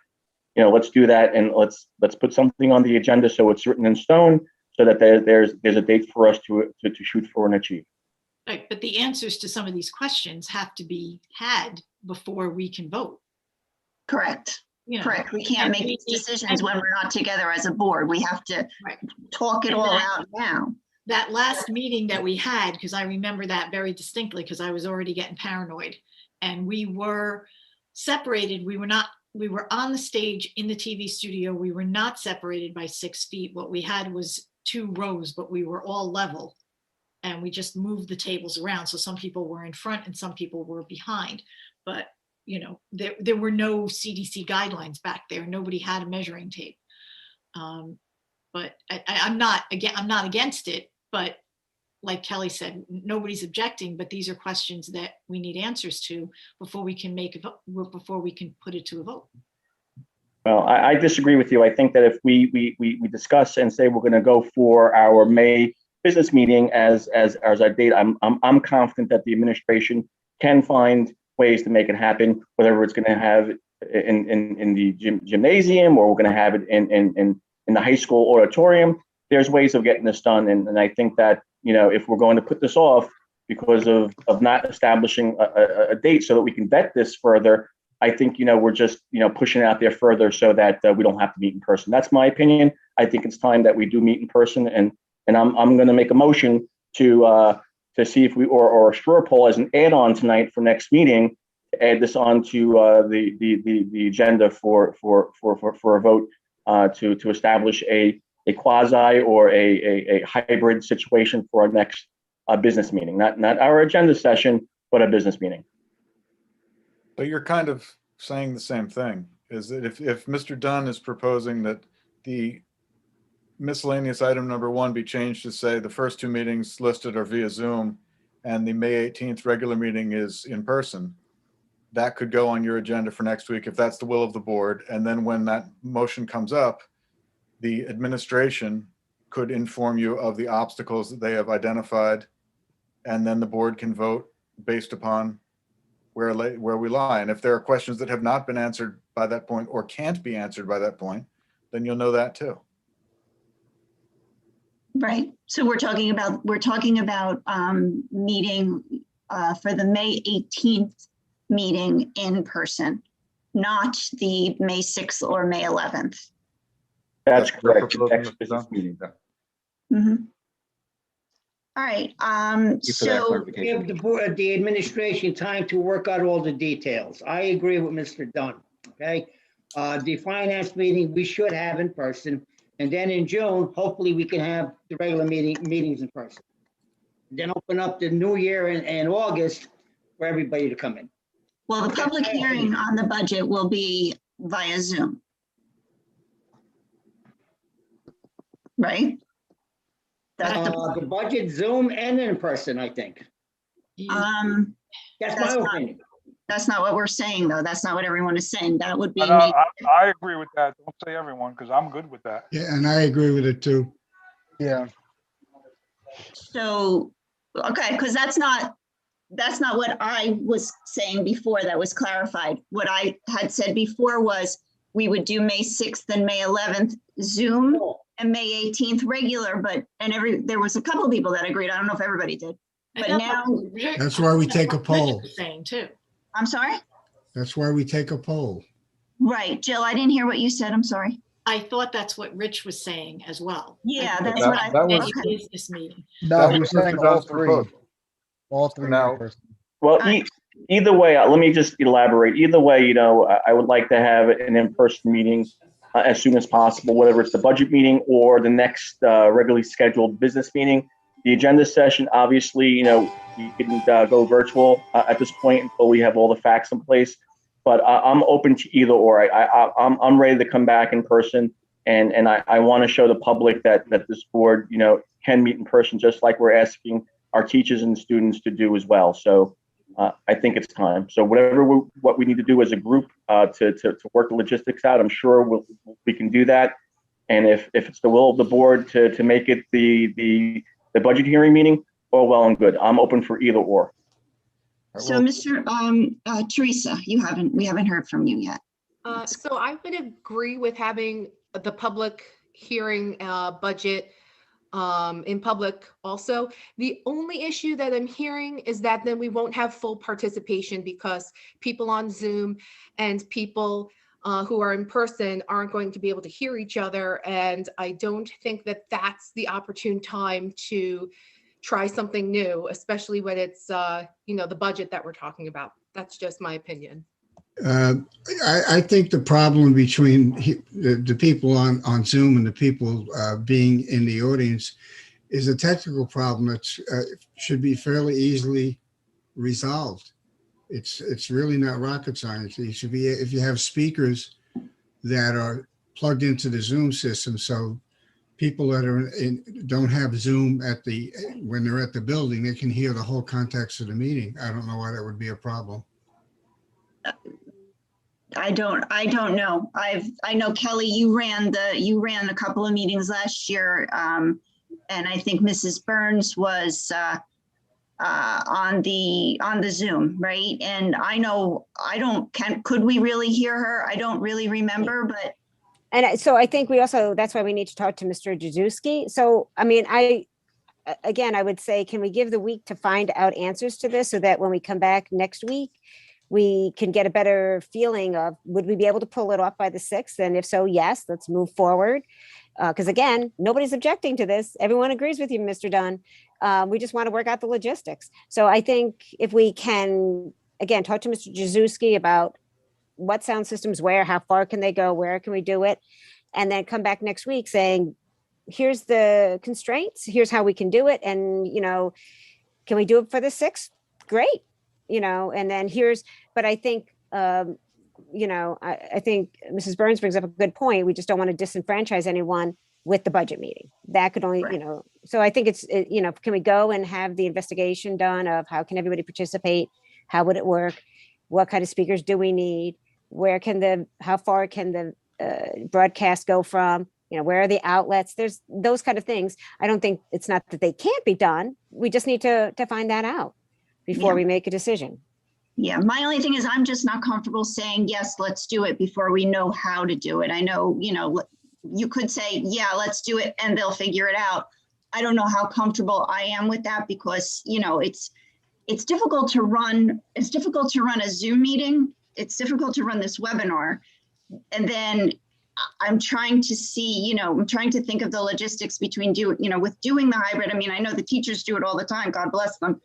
let's do that. And let's put something on the agenda so it's written in stone so that there's a date for us to shoot for and achieve. Right, but the answers to some of these questions have to be had before we can vote. Correct. Correct. We can't make these decisions when we're not together as a board. We have to talk it all out now. That last meeting that we had, because I remember that very distinctly because I was already getting paranoid, and we were separated. We were on the stage in the TV studio. We were not separated by 6 feet. What we had was 2 rows, but we were all level. And we just moved the tables around. So some people were in front and some people were behind. But, there were no CDC guidelines back there. Nobody had a measuring tape. But I'm not against it. But like Kelly said, nobody's objecting. But these are questions that we need answers to before we can before we can put it to a vote. Well, I disagree with you. I think that if we discuss and say we're going to go for our May business meeting as our date, I'm confident that the administration can find ways to make it happen, whether it's going to have in the gymnasium or we're going to have it in the high school auditorium. There's ways of getting this done. And I think that, if we're going to put this off because of not establishing a date so that we can vet this further, I think, we're just, pushing it out there further so that we don't have to meet in person. That's my opinion. I think it's time that we do meet in person. And I'm going to make a motion to see if or a straw poll as an add-on tonight for next meeting, to add this on to the agenda for a vote to establish a quasi or a hybrid situation for our next a business meeting, not our agenda session, but a business meeting. But you're kind of saying the same thing, is that if Mr. Dunn is proposing that the miscellaneous item number 1 be changed to say the first 2 meetings listed are via Zoom and the May 18th regular meeting is in person, that could go on your agenda for next week if that's the will of the board. And then when that motion comes up, the administration could inform you of the obstacles that they have identified, and then the board can vote based upon where we lie. And if there are questions that have not been answered by that point or can't be answered by that point, then you'll know that too. Right. So we're talking about meeting for the May 18th meeting in person, not the May 6th or May 11th. That's That's correct. proposal, Next Mr. business Dunn? meeting. Mhm. All right. Thank you for that So clarification. Give the board, the administration time to work out all the details. I agree with Mr. Dunn, okay? The finance meeting, we should have in person. And then in June, hopefully we can have the regular meetings in person. Then open up the new year in August for everybody to come in. well, the That's public my hearing opinion. on the budget will be via Zoom. Right? The budget Zoom and in person, I think. Um, That's That's my not- opinion. that's not what we're saying, though. That's not what everyone is saying. That would be, And I agree with that. Don't say everyone, because I'm good with that. Yeah, and I agree with it too. Yeah. so, okay, because that's not what I was saying before that was clarified. What I had said before was we would do May 6th and May 11th Zoom and May 18th regular, there was a couple of people that agreed. I don't know if everybody did. I But thought now, That's why we take a Rich poll. was saying too. I'm sorry? That's why we take a poll. Right, Jill, I didn't hear what you said. I'm sorry. I thought that's what Rich was saying as well. Yeah, I that's thought what I, that was- any okay. business meeting. No, That he was was saying Mr. all Dunn's three. proposal. All three Now- in person. Well, Alright. either way, let me just elaborate. Either way, I would like to have an in-person meeting as soon as possible, whether it's the budget meeting or the next regularly scheduled business meeting. The agenda session, obviously, you can go virtual at this point until we have all the facts in place. But I'm open to either or. I'm ready to come back in person, and I want to show the public that this board, can meet in person, just like we're asking our teachers and students to do as well. So I think it's time. So what we need to do as a group to work the logistics out, I'm sure we can do that. And if it's the will of the board to make it the budget hearing meeting, well and good. I'm open for either or. So Mr. Teresa, we haven't heard from you yet. So I would agree with having the public hearing budget in public also. The only issue that I'm hearing is that then we won't have full participation because people on Zoom and people who are in person aren't going to be able to hear each other. And I don't think that that's the opportune time to try something new, especially when it's, the budget that we're talking about. That's just my opinion. I think the problem between the people on Zoom and the people being in the audience is a technical problem that should be fairly easily resolved. It's really not rocket science. It should be, if you have speakers that are plugged into the Zoom system, so people that don't have Zoom when they're at the building, they can hear the whole context of the meeting. I don't know why that would be a problem. I don't know. I know Kelly, you ran a couple of meetings last year. And I think Mrs. Burns was on the Zoom, right? And could we really hear her? I don't really remember, but. And so I think that's why we need to talk to Mr. Jadzuski. So, I mean, I would say, can we give the week to find out answers to this so that when we come back next week, we can get a better feeling of, would we be able to pull it off by the 6th? And if so, yes, let's move forward. Because again, nobody's objecting to this. Everyone agrees with you, Mr. Dunn. We just want to work out the logistics. So I think if we can, again, talk to Mr. Jadzuski about what sound systems where, how far can they go, where can we do it? And then come back next week saying, here's the constraints, here's how we can do it. And, can we do it for the 6th? Great, and then but I think, I think Mrs. Burns brings up a good point. We just don't want to disenfranchise anyone with the budget meeting. That could only, Right. So I think can we go and have the investigation done of how can everybody participate? How would it work? What kind of speakers do we need? How far can the broadcast go from? Where are the outlets? There's those kind of things. I don't think it's not that they can't be done. We just need to find that out before Yeah. we make a decision. Yeah, my only thing is I'm just not comfortable saying, yes, let's do it before we know how to do it. I know, you could say, yeah, let's do it and they'll figure it out. I don't know how comfortable I am with that because, it's difficult to run. It's difficult to run a Zoom meeting. It's difficult to run this webinar. And then I'm trying to see, I'm trying to think of the logistics between with doing the hybrid. I mean, I know the teachers do it all the time, God bless them.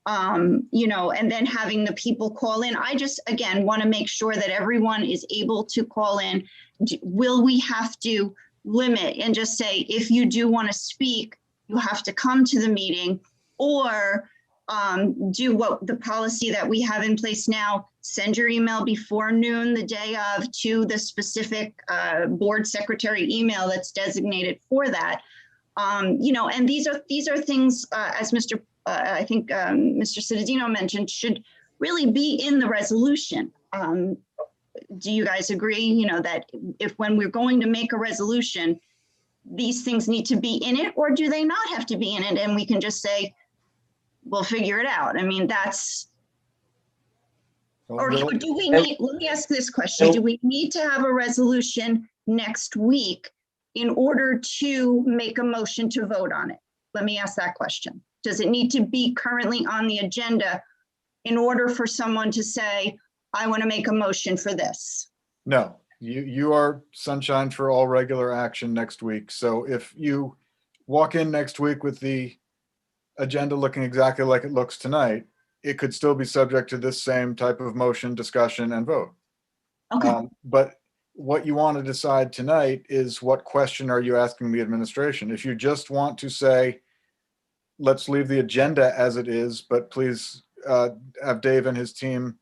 And then having the people call in. I just, again, want to make sure that everyone is able to call in. Will we have to limit and just say, if you do want to speak, you have to come to the meeting, or do what the policy that we have in place now, send your email before noon the day of to the specific board secretary email that's designated for that. And these are things, as I think Mr. Cittadino mentioned, should really be in the resolution. Do you guys agree, that when we're going to make a resolution, these things need to be in it, or do they not have to be in it? And we can just say, we'll figure it out. I mean, or do we need, let me ask this question. Do we need to have a resolution next week in order to make a motion to vote on it? Let me ask that question. Does it need to be currently on the agenda in order for someone to say, I want to make a motion for this? No, you are sunshine for all regular action next week. So if you walk in next week with the agenda looking exactly like it looks tonight, it could still be subject to this same type of motion, discussion, and vote. Okay. But what you want to decide tonight is, what question are you asking the administration? If you just want to say, let's leave the agenda as it is, but please have Dave and his team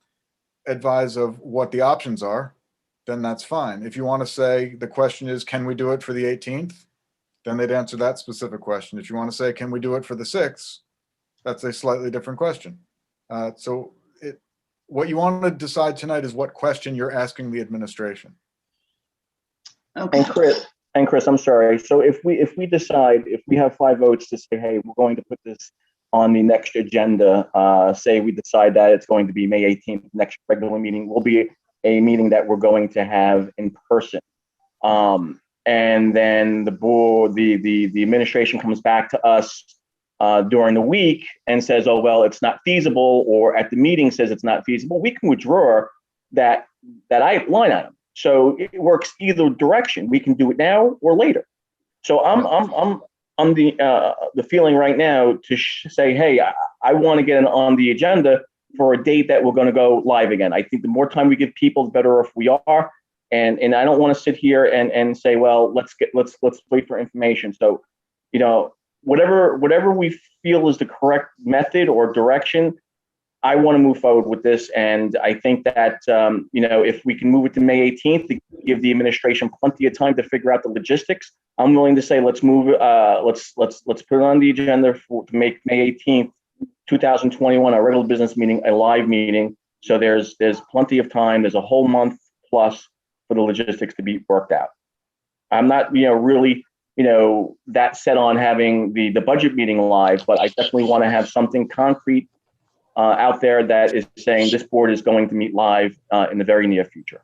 advise of what the options are, then that's fine. If you want to say the question is, can we do it for the 18th? Then they'd answer that specific question. If you want to say, can we do it for the 6th? That's a slightly different question. What you want to decide tonight is what question you're asking the administration. Okay. And Chris, I'm sorry. So if we decide, if we have 5 votes to say, hey, we're going to put this on the next agenda, say we decide that it's going to be May 18th, next regular meeting will be a meeting that we're going to have in person. And then the board, the administration comes back to us during the week and says, oh, well, it's not feasible, or at the meeting says it's not feasible, we can withdraw that line item. So it works either direction. We can do it now or later. So I'm the feeling right now to say, hey, I want to get on the agenda for a date that we're going to go live again. I think the more time we give people, the better off we are. And I don't want to sit here and say, well, let's wait for information. So, whatever we feel is the correct method or direction, I want to move forward with this. And I think that, if we can move it to May 18th to give the administration plenty of time to figure out the logistics, I'm willing to say, let's move, let's put it on the agenda to make May 18th, 2021, a regular business meeting, a live meeting. So there's plenty of time. There's a whole month plus for the logistics to be worked out. I'm not, really, that set on having the budget meeting live, but I definitely want to have something concrete out there that is saying this board is going to meet live in the very near future.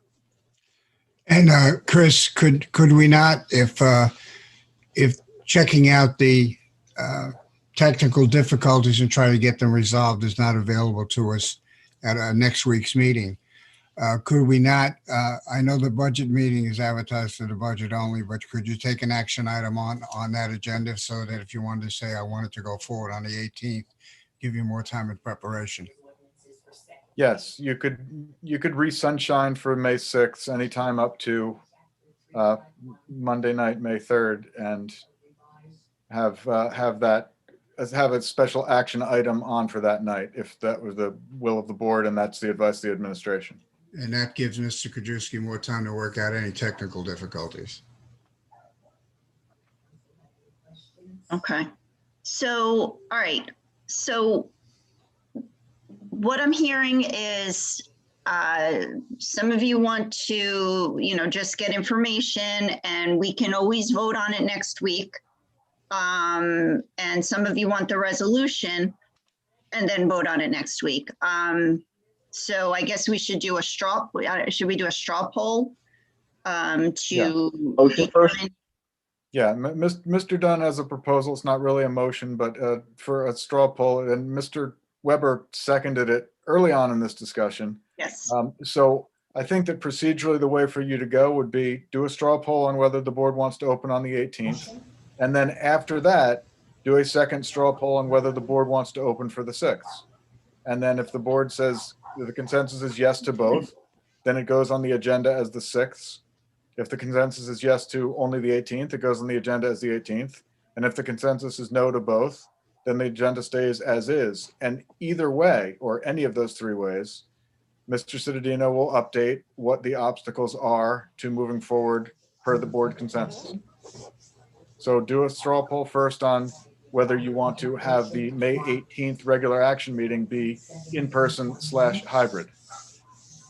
And Chris, could we not, if checking out the technical difficulties and trying to get them resolved is not available to us at next week's meeting, could we not, I know the budget meeting is advertised for the budget only, but could you take an action item on that agenda so that if you wanted to say, I wanted to go forward on the 18th, give you more time in preparation? Yes, you could re-sunshine for May 6th, anytime up to Monday night, May 3rd, and have that have a special action item on for that night, if that was the will of the board and that's the advice of the administration. And that gives Mr. Krajewski more time to work out any technical difficulties. Okay. So, all right. So what I'm hearing is some of you want to, just get information and we can always vote on it next week. And some of you want the resolution and then vote on it next week. So I guess we should do should we do a straw poll? Motion first? Yeah, Mr. Dunn has a proposal. It's not really a motion, but for a straw poll, and Mr. Weber seconded it early on in this discussion. Yes. So I think that procedurally, the way for you to go would be do a straw poll on whether the board wants to open on the 18th. And then after that, do a second straw poll on whether the board wants to open for the 6th. And then if the board says the consensus is yes to both, then it goes on the agenda as the 6th. If the consensus is yes to only the 18th, it goes on the agenda as the 18th. And if the consensus is no to both, then the agenda stays as is. And either way, or any of those three ways, Mr. Cittadino will update what the obstacles are to moving forward per the board consensus. So do a straw poll first on whether you want to have the May 18th regular action meeting be in person / hybrid.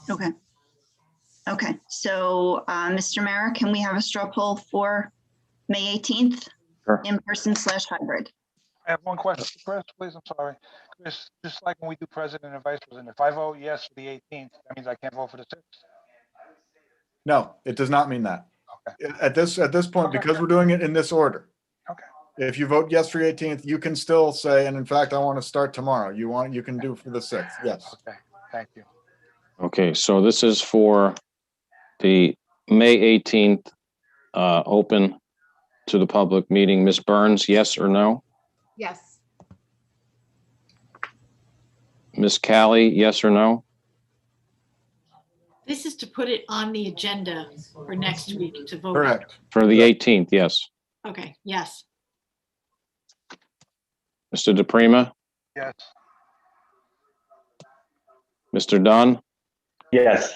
Okay. Okay. So, Mr. Mara, can we have a straw poll for May 18th? Sure. In person / hybrid? I have one question, Chris, please, I'm sorry. Chris, just like when we do president and vice president, if I vote yes for the 18th, that means I can't vote for the 6th? No, it does not mean that. Okay. At this point, Okay. because we're doing it in this order. Okay. If you vote yes for the 18th, you can still say, and in fact, I want to start tomorrow. You can do for the 6th. Yes. Okay, thank you. Okay, so this is for the May 18th open to the public meeting. Ms. Burns, yes or no? Yes. Ms. Callie, yes or no? This is to put it on the agenda for next week to vote. Correct. For the 18th, yes. Okay, yes. Mr. DePrima, Yes. Mr. Dunn, Yes.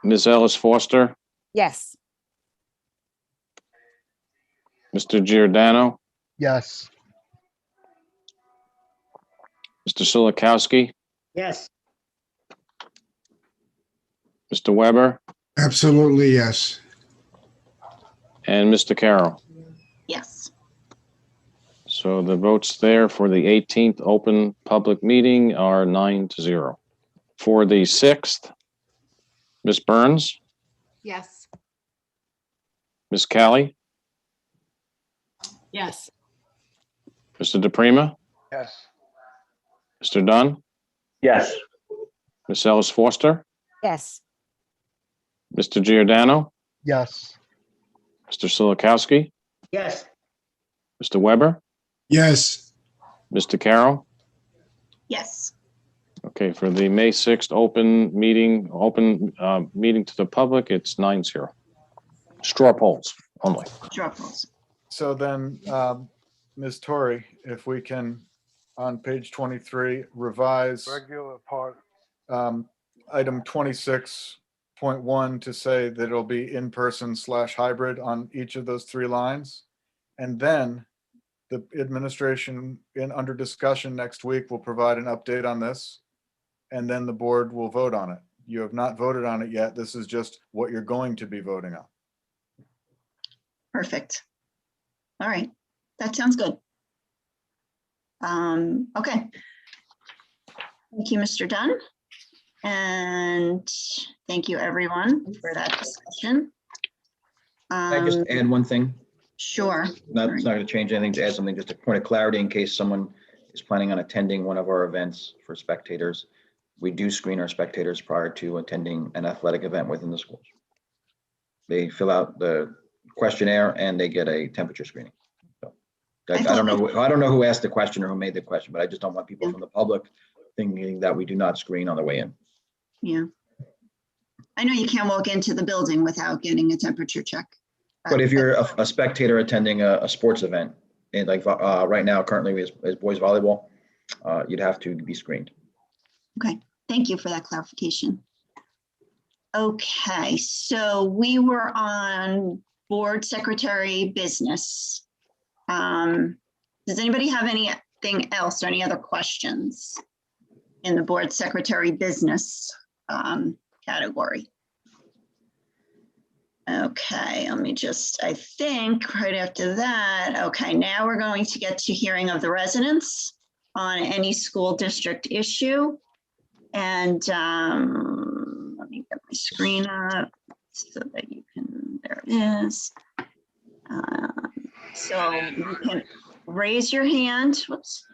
Ms. Ellis Foster, Yes. Mr. Giordano, Yes. Mr. Silikowski, Yes. Mr. Weber, Absolutely, yes. and Mr. Carroll. Yes. So the votes there for the 18th open public meeting are 9-0. For the 6th, Ms. Burns, Yes. Ms. Callie, Yes. Mr. DePrima, Yes. Mr. Dunn, Yes. Ms. Ellis Foster, Yes. Mr. Giordano, Yes. Mr. Silikowski, Yes. Mr. Weber, Yes. Mr. Carroll. Yes. Okay, for the May 6th open meeting to the public, it's 9-0. Straw polls only. Straw polls. So then, Ms. Torrey, if we can, on page 23, revise Regular part. item 26.1 to say that it'll be in person / hybrid on each of those three lines. And then the administration under discussion next week will provide an update on this. And then the board will vote on it. You have not voted on it yet. This is just what you're going to be voting on. Perfect. All right. That sounds good. Okay. Thank you, Mr. Dunn. And thank you, everyone, for that discussion. Can I just add one thing? Sure. It's not going to change anything, to add something, just a point of clarity in case someone is planning on attending one of our events for spectators. We do screen our spectators prior to attending an athletic event within the schools. They fill out the questionnaire and they get a temperature screening. So I don't know who asked the question or who made the question, but I just don't want people from the public thinking that we do not screen on the way in. Yeah. I know you can't walk into the building without getting a temperature check. But if you're a spectator attending a sports event, and like right now, currently is boys volleyball, you'd have to be screened. Okay, thank you for that clarification. Okay, so we were on board secretary business. Does anybody have anything else or any other questions in the board secretary business category? Okay, let me just, I think right after that, okay, now we're going to get to hearing of the residents on any school district issue. And let me get my screen up so that you can, there it is. So you can raise your hand. Whoops.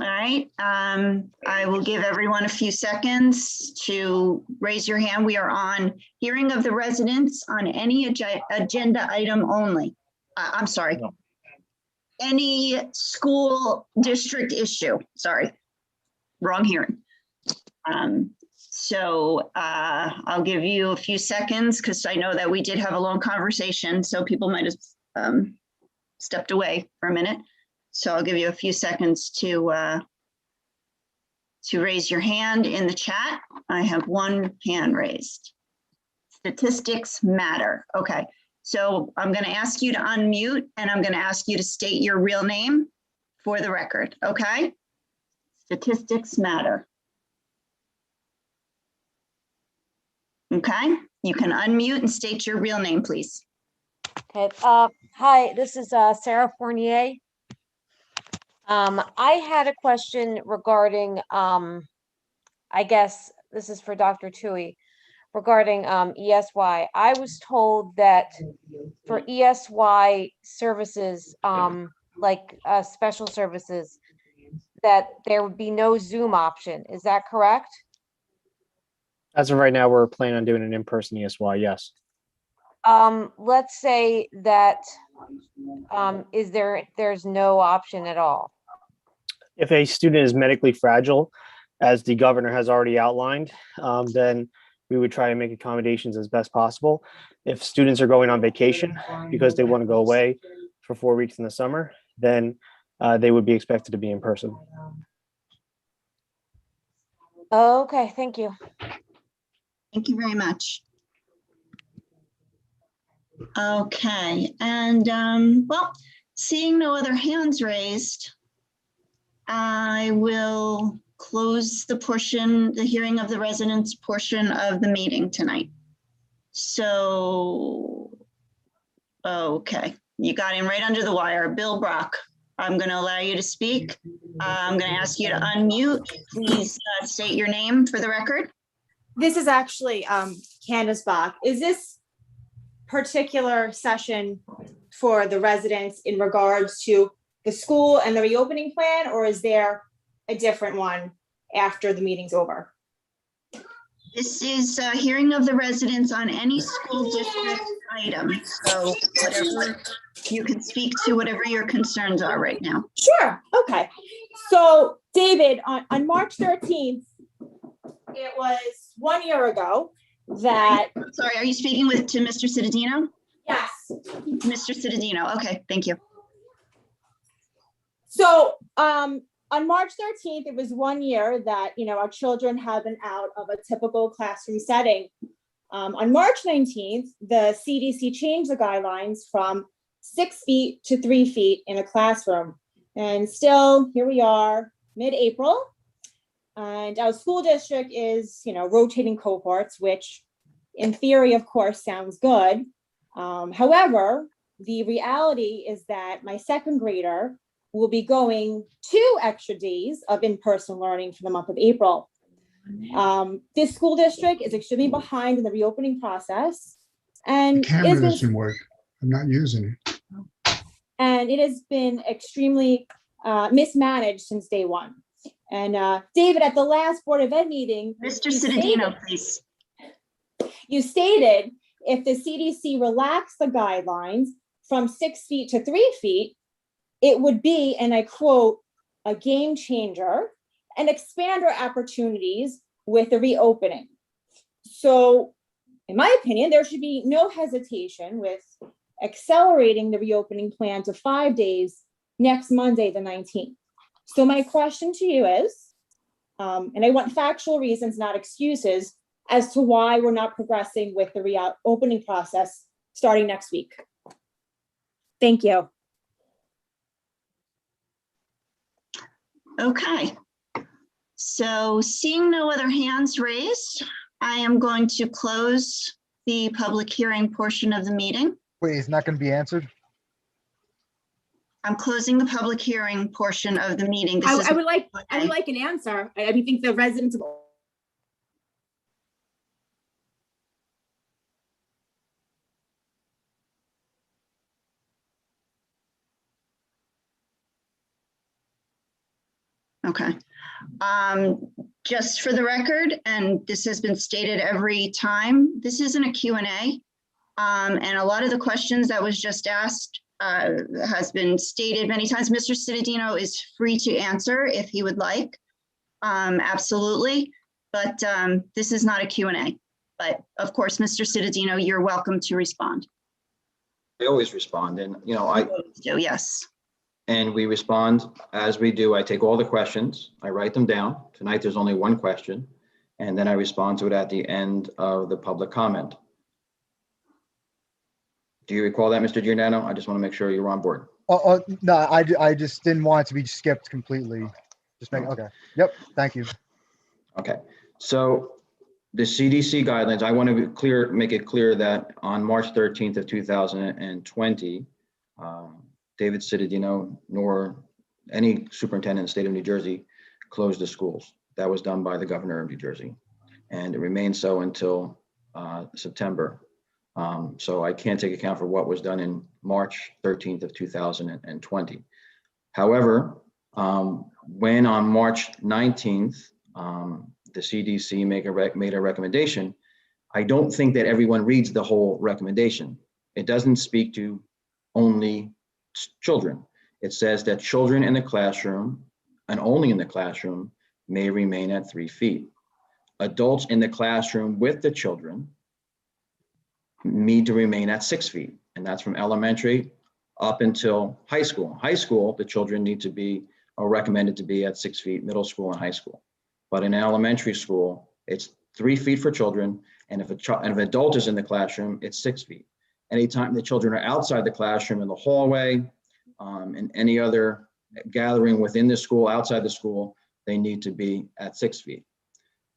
All right, I will give everyone a few seconds to raise your hand. We are on hearing of the residents on any agenda item only. I'm sorry. No. Any school district issue, sorry, wrong hearing. So I'll give you a few seconds because I know that we did have a long conversation, so people might have stepped away for a minute. So I'll give you a few seconds to raise your hand in the chat. I have one hand raised. Statistics matter. Okay, so I'm going to ask you to unmute and I'm going to ask you to state your real name for the record. Okay, statistics matter. Okay, you can unmute and state your real name, please. Okay, hi, this is Sarah Fournier. I had a question regarding, I guess this is for Dr. Tui, regarding ESY. I was told that for ESY services, like special services, that there would be no Zoom option. Is that correct? As of right now, we're planning on doing an in-person ESY, yes. Let's say that there's no option at all. If a student is medically fragile, as the governor has already outlined, then we would try to make accommodations as best possible. If students are going on vacation because they want to go away for 4 weeks in the summer, then they would be expected to be in person. Okay, thank you. Thank you very much. Okay, and well, seeing no other hands raised, I will close the hearing of the residents portion of the meeting tonight. So, okay, you got in right under the wire. Bill Brock, I'm going to allow you to speak. I'm going to ask you to unmute. Please state your name for the record. This is actually Candace Bach. Is this particular session for the residents in regards to the school and the reopening plan, or is there a different one after the meeting's over? This is a hearing of the residents on any school district item. So whatever you can speak to, whatever your concerns are right now. Sure. Okay. So David, on March 13th, it was 1 year ago that. Sorry, are you speaking to Mr. Cittadino? Yes. Mr. Cittadino. Okay, thank you. So on March 13th, it was 1 year that, our children have been out of a typical classroom setting. On March 19th, the CDC changed the guidelines from 6 feet to 3 feet in a classroom. And still, here we are, mid-April. And our school district is, rotating cohorts, which in theory, of course, sounds good. However, the reality is that my second grader will be going 2 extra days of in-person learning for the month of April. This school district is extremely behind in the reopening process. And The camera doesn't work. I'm not using it. And it has been extremely mismanaged since day one. And David, at the last Board of Ed meeting, Mr. Cittadino, please. You stated if the CDC relaxed the guidelines from 6 feet to 3 feet, it would be, and I quote, a game changer and expand our opportunities with the reopening. So in my opinion, there should be no hesitation with accelerating the reopening plan to 5 days next Monday, the 19th. So my question to you is, and I want factual reasons, not excuses, as to why we're not progressing with the reopening process starting next week. Thank you. Okay. So seeing no other hands raised, I am going to close the public hearing portion of the meeting. Wait, it's not going to be answered? I'm closing the public hearing portion of the meeting. This is I would like an answer. I think the residents of okay. Just for the record, and this has been stated every time, this isn't a Q&A. And a lot of the questions that was just asked has been stated many times. Mr. Cittadino is free to answer if he would like. Absolutely. But this is not a Q&A. But of course, Mr. Cittadino, you're welcome to respond. I always respond, and I do, yes. And we respond as we do. I take all the questions, I write them down. Tonight, there's only one question, and then I respond to it at the end of the public comment. Do you recall that, Mr. Giordano? I just want to make sure you're on board. No, I just didn't want it to be skipped completely. Just make, okay. Yep, thank you. Okay, so the CDC guidelines, I want to make it clear that on March 13th of 2020, David Cittadino nor any superintendent in the state of New Jersey closed the schools. That was done by the governor of New Jersey, and it remained so until September. So I can't take account for what was done in March 13th of 2020. However, when on March 19th, the CDC made a recommendation, I don't think that everyone reads the whole recommendation. It doesn't speak to only children. It says that children in the classroom, and only in the classroom, may remain at 3 feet. Adults in the classroom with the children need to remain at 6 feet, and that's from elementary up until high school. High school, the children need to be, are recommended to be at 6 feet, middle school and high school. But in elementary school, it's 3 feet for children, and if an adult is in the classroom, it's 6 feet. Anytime the children are outside the classroom, in the hallway, and any other gathering within the school, outside the school, they need to be at 6 feet.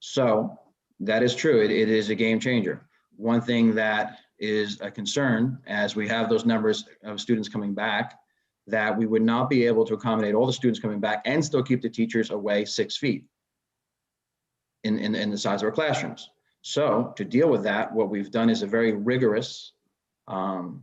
So that is true. It is a game changer. One thing that is a concern as we have those numbers of students coming back, that we would not be able to accommodate all the students coming back and still keep the teachers away 6 feet in the size of our classrooms. So to deal with that, what we've done is a very rigorous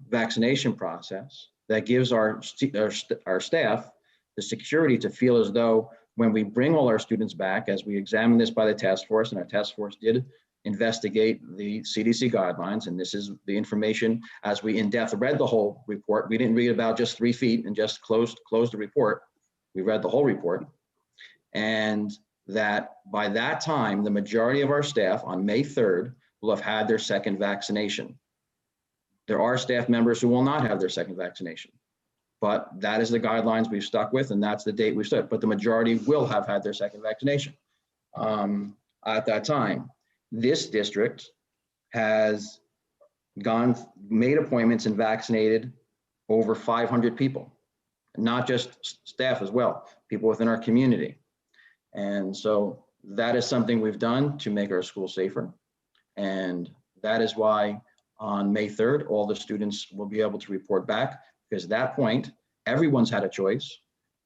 vaccination process that gives our staff the security to feel as though when we bring all our students back, as we examine this by the task force, and our task force did investigate the CDC guidelines, and this is the information as we in-depth read the whole report. We didn't read about just 3 feet and just closed the report. We read the whole report, and that by that time, the majority of our staff on May 3rd will have had their second vaccination. There are staff members who will not have their second vaccination, but that is the guidelines we've stuck with, and that's the date we stuck. But the majority will have had their second vaccination at that time. This district has made appointments and vaccinated over 500 people, not just staff as well, people within our community. And so that is something we've done to make our school safer. And that is why on May 3rd, all the students will be able to report back, because at that point, everyone's had a choice.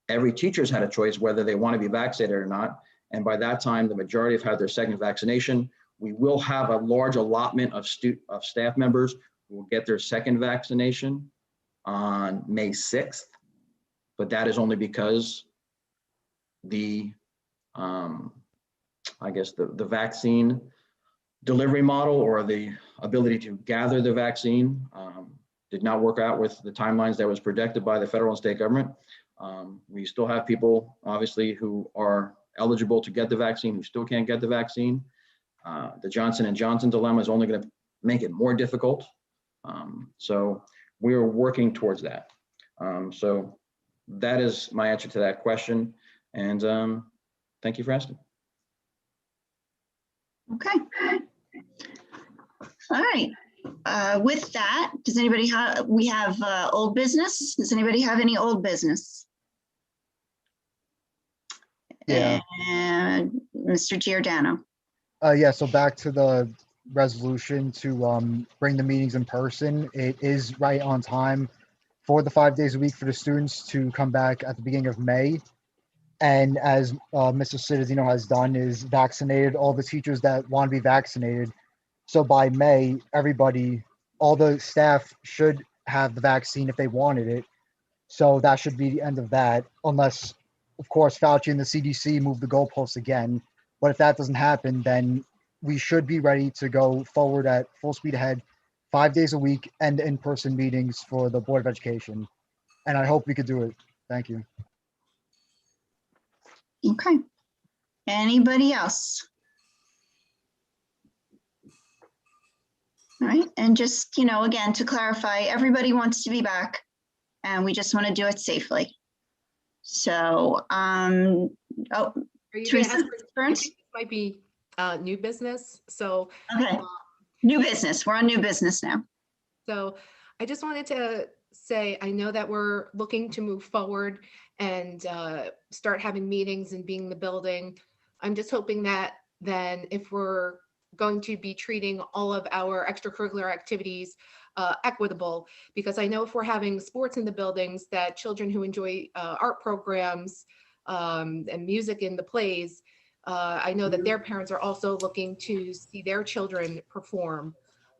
Every teacher's had a choice whether they want to be vaccinated or not. And by that time, the majority have had their second vaccination. We will have a large allotment of staff members who will get their second vaccination on May 6th, but that is only because the I guess the vaccine delivery model, or the ability to gather the vaccine, did not work out with the timelines that was projected by the federal and state government. We still have people, obviously, who are eligible to get the vaccine who still can't get the vaccine. The Johnson & Johnson dilemma is only going to make it more difficult. So we are working towards that. So that is my answer to that question. And thank you for asking. Okay. All right. With that, does anybody have, we have old business? Does anybody have any old business? Yeah. And Mr. Giordano. Yeah, so back to the resolution to bring the meetings in person. It is right on time for the 5 days a week for the students to come back at the beginning of May. And as Mr. Cittadino has done, is vaccinated all the teachers that want to be vaccinated. So by May, everybody, all the staff should have the vaccine if they wanted it. So that should be the end of that, unless, of course, Fauci and the CDC move the goalposts again. But if that doesn't happen, then we should be ready to go forward at full speed ahead, 5 days a week and in-person meetings for the Board of Education. And I hope we could do it. Thank you. Okay. Anybody else? All right. And just, again, to clarify, everybody wants to be back and we just want to do it safely. So, Are you gonna Teresa, ask for, I first? think this might be new business, so. Okay. New business. We're on new business now. So I just wanted to say, I know that we're looking to move forward and start having meetings and being in the building. I'm just hoping that then if we're going to be treating all of our extracurricular activities equitable, because I know if we're having sports in the buildings, that children who enjoy art programs and music in the plays, I know that their parents are also looking to see their children perform.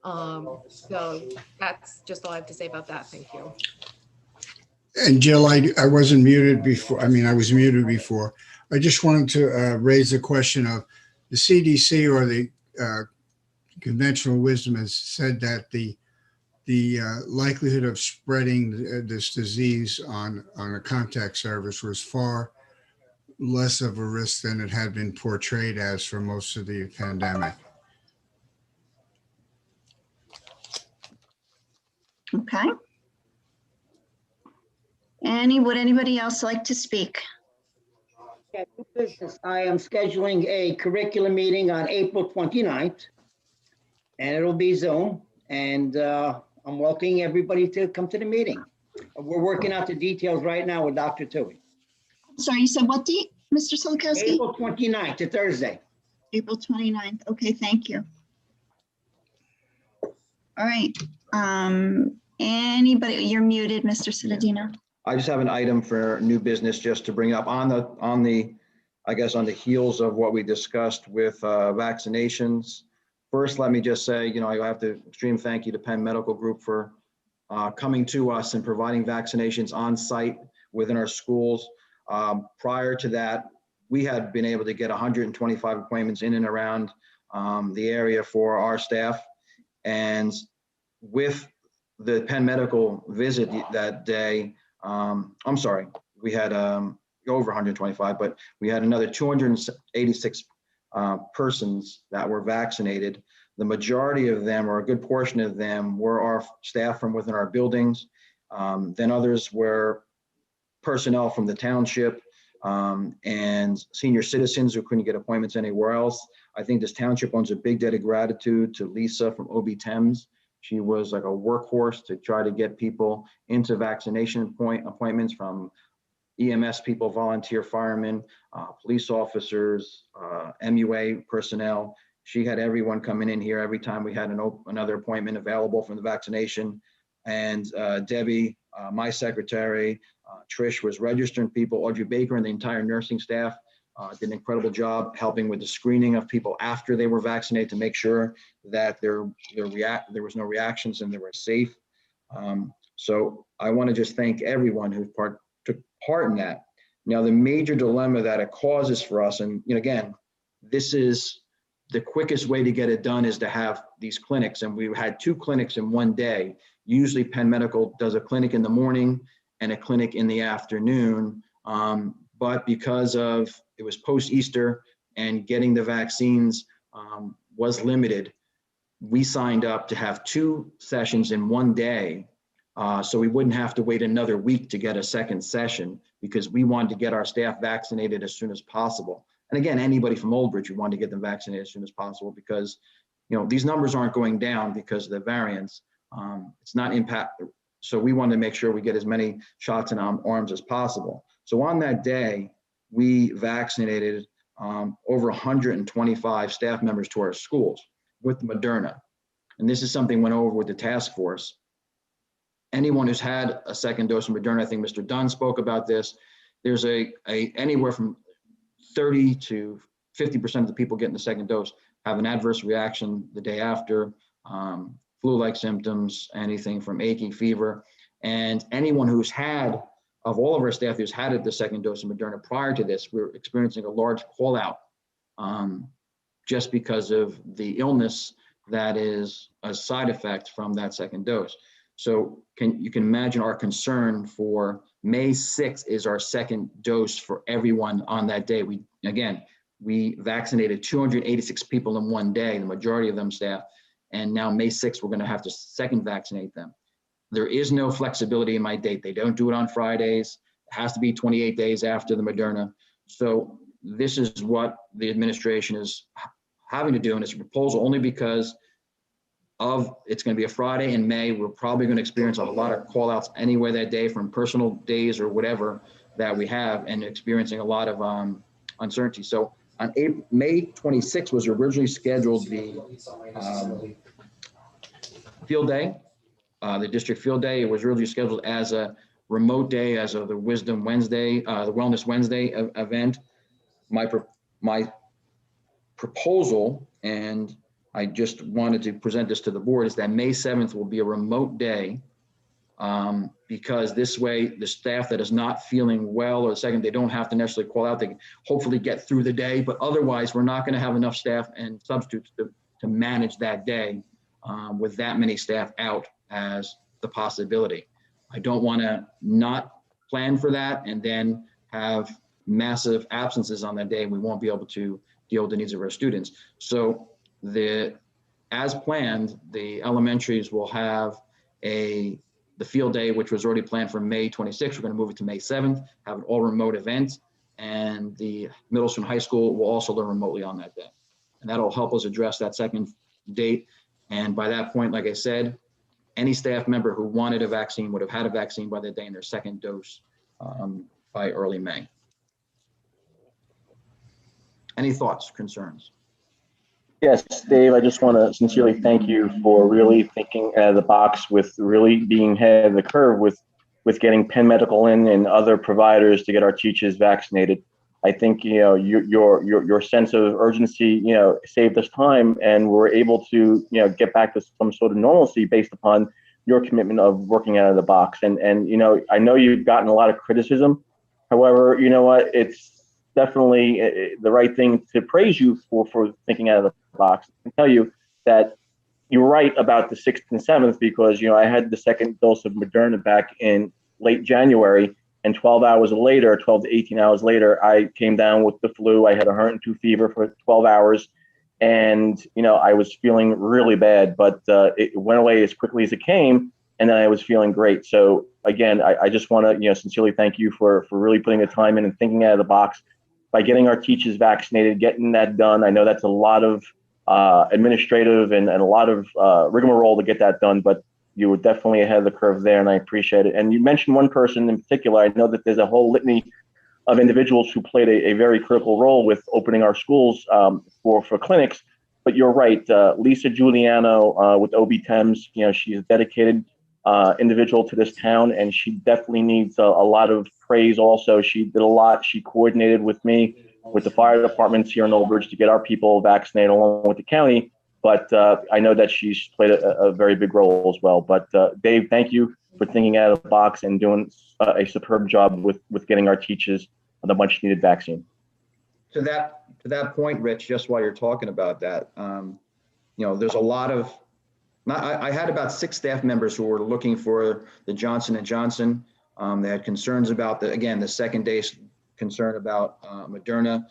So that's just all I have to say about that. Thank you. And Jill, I wasn't muted before. I mean, I was muted before. I just wanted to raise the question of the CDC, or the conventional wisdom has said that the likelihood of spreading this disease on a contact surface was far less of a risk than it had been portrayed as for most of the pandemic. Okay. Would anybody else like to speak? Yeah, new business. I am scheduling a curriculum meeting on April 29th, and it'll be Zoom. And I'm welcoming everybody to come to the meeting. We're working out the details right now with Dr. Tui. Sorry, you said what date, Mr. Solikowski? April 29th, a Thursday. April 29th. Okay, thank you. All right. Anybody, you're muted, Mr. Cittadino. I just have an item for new business just to bring up on the I guess on the heels of what we discussed with vaccinations. First, let me just say, I have to extreme thank you to Penn Medical Group for coming to us and providing vaccinations on site within our schools. Prior to that, we had been able to get 125 appointments in and around the area for our staff. And with the Penn Medical visit that day, I'm sorry, we had over 125, but we had another 286 persons that were vaccinated. The majority of them, or a good portion of them, were our staff from within our buildings. Then others were personnel from the township and senior citizens who couldn't get appointments anywhere else. I think this township owes a big debt of gratitude to Lisa from OB Thames. She was like a workhorse to try to get people into vaccination appointments, from EMS people, volunteer firemen, police officers, MUA personnel. She had everyone coming in here every time we had another appointment available from the vaccination. And Debbie, my secretary, Trish was registering people. Audrey Baker and the entire nursing staff did an incredible job helping with the screening of people after they were vaccinated to make sure that there was no reactions and they were safe. So I want to just thank everyone who took part in that. Now, the major dilemma that it causes for us, and again, this is the quickest way to get it done, is to have these clinics. And we had 2 clinics in one day. Usually Penn Medical does a clinic in the morning and a clinic in the afternoon. But because of it was post-Easter and getting the vaccines was limited, we signed up to have 2 sessions in one day So we wouldn't have to wait another week to get a second session because we wanted to get our staff vaccinated as soon as possible. And again, anybody from Old Bridge, we wanted to get them vaccinated as soon as possible because, these numbers aren't going down because of the variants. It's not impact. So we wanted to make sure we get as many shots in arms as possible. So on that day, we vaccinated over 125 staff members to our schools with Moderna. And this is something went over with the task force. Anyone who's had a second dose of Moderna, I think Mr. Dunn spoke about this, there's anywhere from 30 to 50% of the people getting the second dose have an adverse reaction the day after, flu-like symptoms, anything from achy fever. And anyone who's had, of all of our staff who's had the second dose of Moderna prior to this, we're experiencing a large call out just because of the illness that is a side effect from that second dose. So you can imagine our concern for May 6th is our second dose for everyone on that day. We vaccinated 286 people in one day, the majority of them staff, and now May 6th, we're gonna have to second vaccinate them. There is no flexibility in my date. They don't do it on Fridays. It has to be 28 days after the Moderna. So this is what the administration is having to do, and it's a proposal only because it's going to be a Friday in May. We're probably going to experience a lot of call outs anyway that day from personal days or whatever that we have, and experiencing a lot of uncertainty. So on May 26th was originally scheduled the field day, the district field day. It was originally scheduled as a remote day, as of the Wisdom Wednesday, the Wellness Wednesday event. My proposal, and I just wanted to present this to the board, is that May 7th will be a remote day because this way the staff that is not feeling well or they don't have to necessarily call out. They can hopefully get through the day, but otherwise we're not going to have enough staff and substitutes to manage that day with that many staff out as the possibility. I don't want to not plan for that and then have massive absences on that day, and we won't be able to deal with the needs of our students. So as planned, the elementaries will have the field day, which was already planned for May 26th. We're going to move it to May 7th, have an all remote event, and the middle school and high school will also learn remotely on that day. And that'll help us address that second date. And by that point, like I said, any staff member who wanted a vaccine would have had a vaccine by the day in their second dose by early May. Any thoughts, concerns? Yes, Dave, I just want to sincerely thank you for really thinking out of the box with really being ahead of the curve with getting Penn Medical in and other providers to get our teachers vaccinated. I think, your sense of urgency, saved us time, and we're able to, get back to some sort of normalcy based upon your commitment of working out of the box. And I know you've gotten a lot of criticism. However, you know what, it's definitely the right thing to praise you for thinking out of the box. I can tell you that you're right about the 6th and 7th because, I had the second dose of Moderna back in late January, and 12 to 18 hours later, I came down with the flu. I had 102 fever for 12 hours, and, I was feeling really bad, but it went away as quickly as it came, and then I was feeling great. So again, I just want to, sincerely thank you for really putting the time in and thinking out of the box by getting our teachers vaccinated, getting that done. I know that's a lot of administrative and a lot of rigmarole to get that done, but you were definitely ahead of the curve there, and I appreciate it. And you mentioned one person in particular. I know that there's a whole litany of individuals who played a very critical role with opening our schools for clinics. But you're right, Lisa Giuliano with OB Thames, she's a dedicated individual to this town, and she definitely needs a lot of praise also. She did a lot. She coordinated with me, with the fire departments here in Old Bridge to get our people vaccinated along with the county. But I know that she's played a very big role as well. But Dave, thank you for thinking out of the box and doing a superb job with getting our teachers the much needed vaccine. To that point, Rich, just while you're talking about that, there's a lot of, I had about 6 staff members who were looking for the Johnson & Johnson. They had concerns about the second dose, concern about Moderna,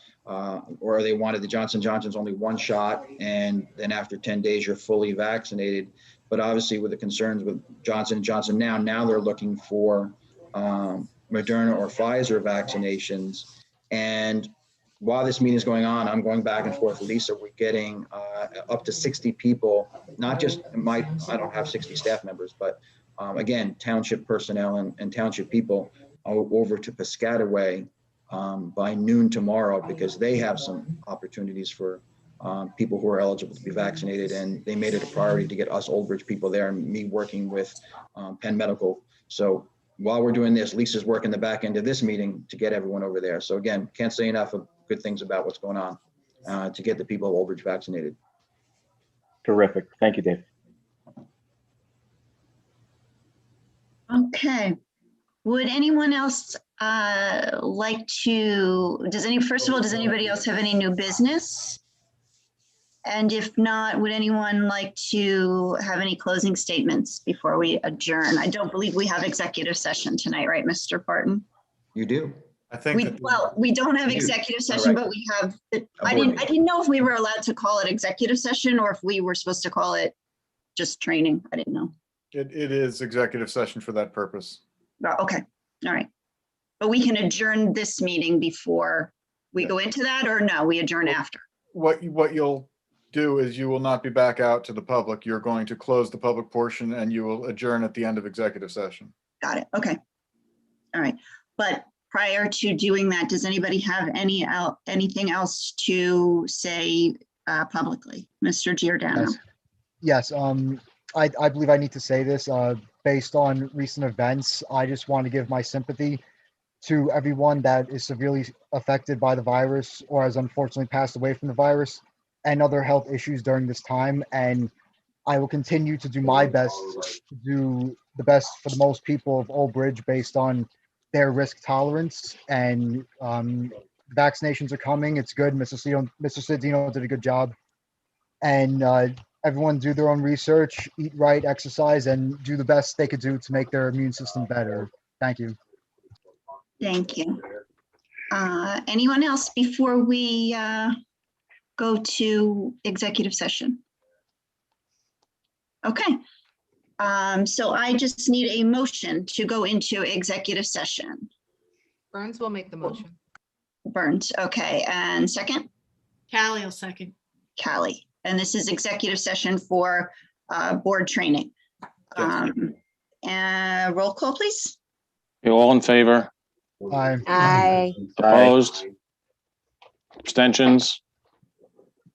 or they wanted the Johnson & Johnson's only one shot, and then after 10 days you're fully vaccinated. But obviously with the concerns with Johnson & Johnson now they're looking for Moderna or Pfizer vaccinations. And while this meeting is going on, I'm going back and forth with Lisa. We're getting up to 60 people, not just I don't have 60 staff members, but again, township personnel and township people over to Piscataway by noon tomorrow, because they have some opportunities for people who are eligible to be vaccinated. And they made it a priority to get us Old Bridge people there, and me working with Penn Medical. So while we're doing this, Lisa's working the back end of this meeting to get everyone over there. So again, can't say enough of good things about what's going on to get the people of Old Bridge vaccinated. Terrific. Thank you, Dave. Okay. Would anyone else like to, first of all, does anybody else have any new business? And if not, would anyone like to have any closing statements before we adjourn? I don't believe we have executive session tonight, right, Mr. Barton? You do. I think. We don't have We do. executive All session, right. but we have, A board I didn't know if we were allowed to call it executive session or if we were supposed to call it just training. I didn't know. It is executive session for that purpose. Oh, okay, all right. But we can adjourn this meeting before we go into that, or no, we adjourn after? What you'll do is you will not be back out to the public. You're going to close the public portion and you will adjourn at the end of executive session. Got it, okay. All right, but prior to doing that, does anybody have anything else to say publicly? Mr. Giordano? Yes, I believe I need to say this, based on recent events. I just want to give my sympathy to everyone that is severely affected by the virus or has unfortunately passed away from the virus and other health issues during this time. And I will continue to do my best to do the best for the most people of Old Bridge based on their risk tolerance. And vaccinations are coming. It's good. Mr. Cedino did a good job. And everyone do their own research, eat right, exercise, and do the best they could do to make their immune system better. Thank you. Thank you. Anyone else before we go to executive session? Okay. So I just need a motion to go into executive session. Burns will make the motion. Burns, okay. And second? Callie will second. Callie. And this is executive session for board training. And roll call, please. You all in favor? Aye. Opposed? Abstentions?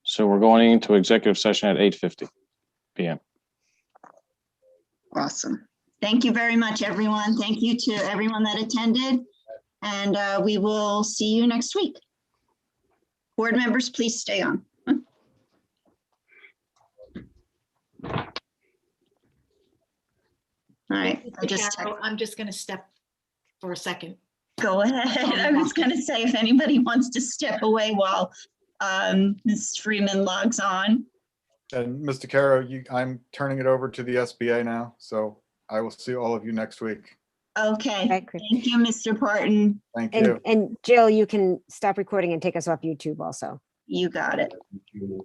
So we're going into executive session at 8:50 p.m. Awesome. Thank you very much, everyone. Thank you to everyone that attended. And we will see you next week. Board members, please stay on. All right, I'm just going to step for a second. Go ahead. I was going to say, if anybody wants to step away while Ms. Freeman logs on. And Mr. Caro, I'm turning it over to the SBA now. So I will see all of you next week. Okay. Thank you, Mr. Parton. Thank you. And Jill, you can stop recording and take us off YouTube also. You got it.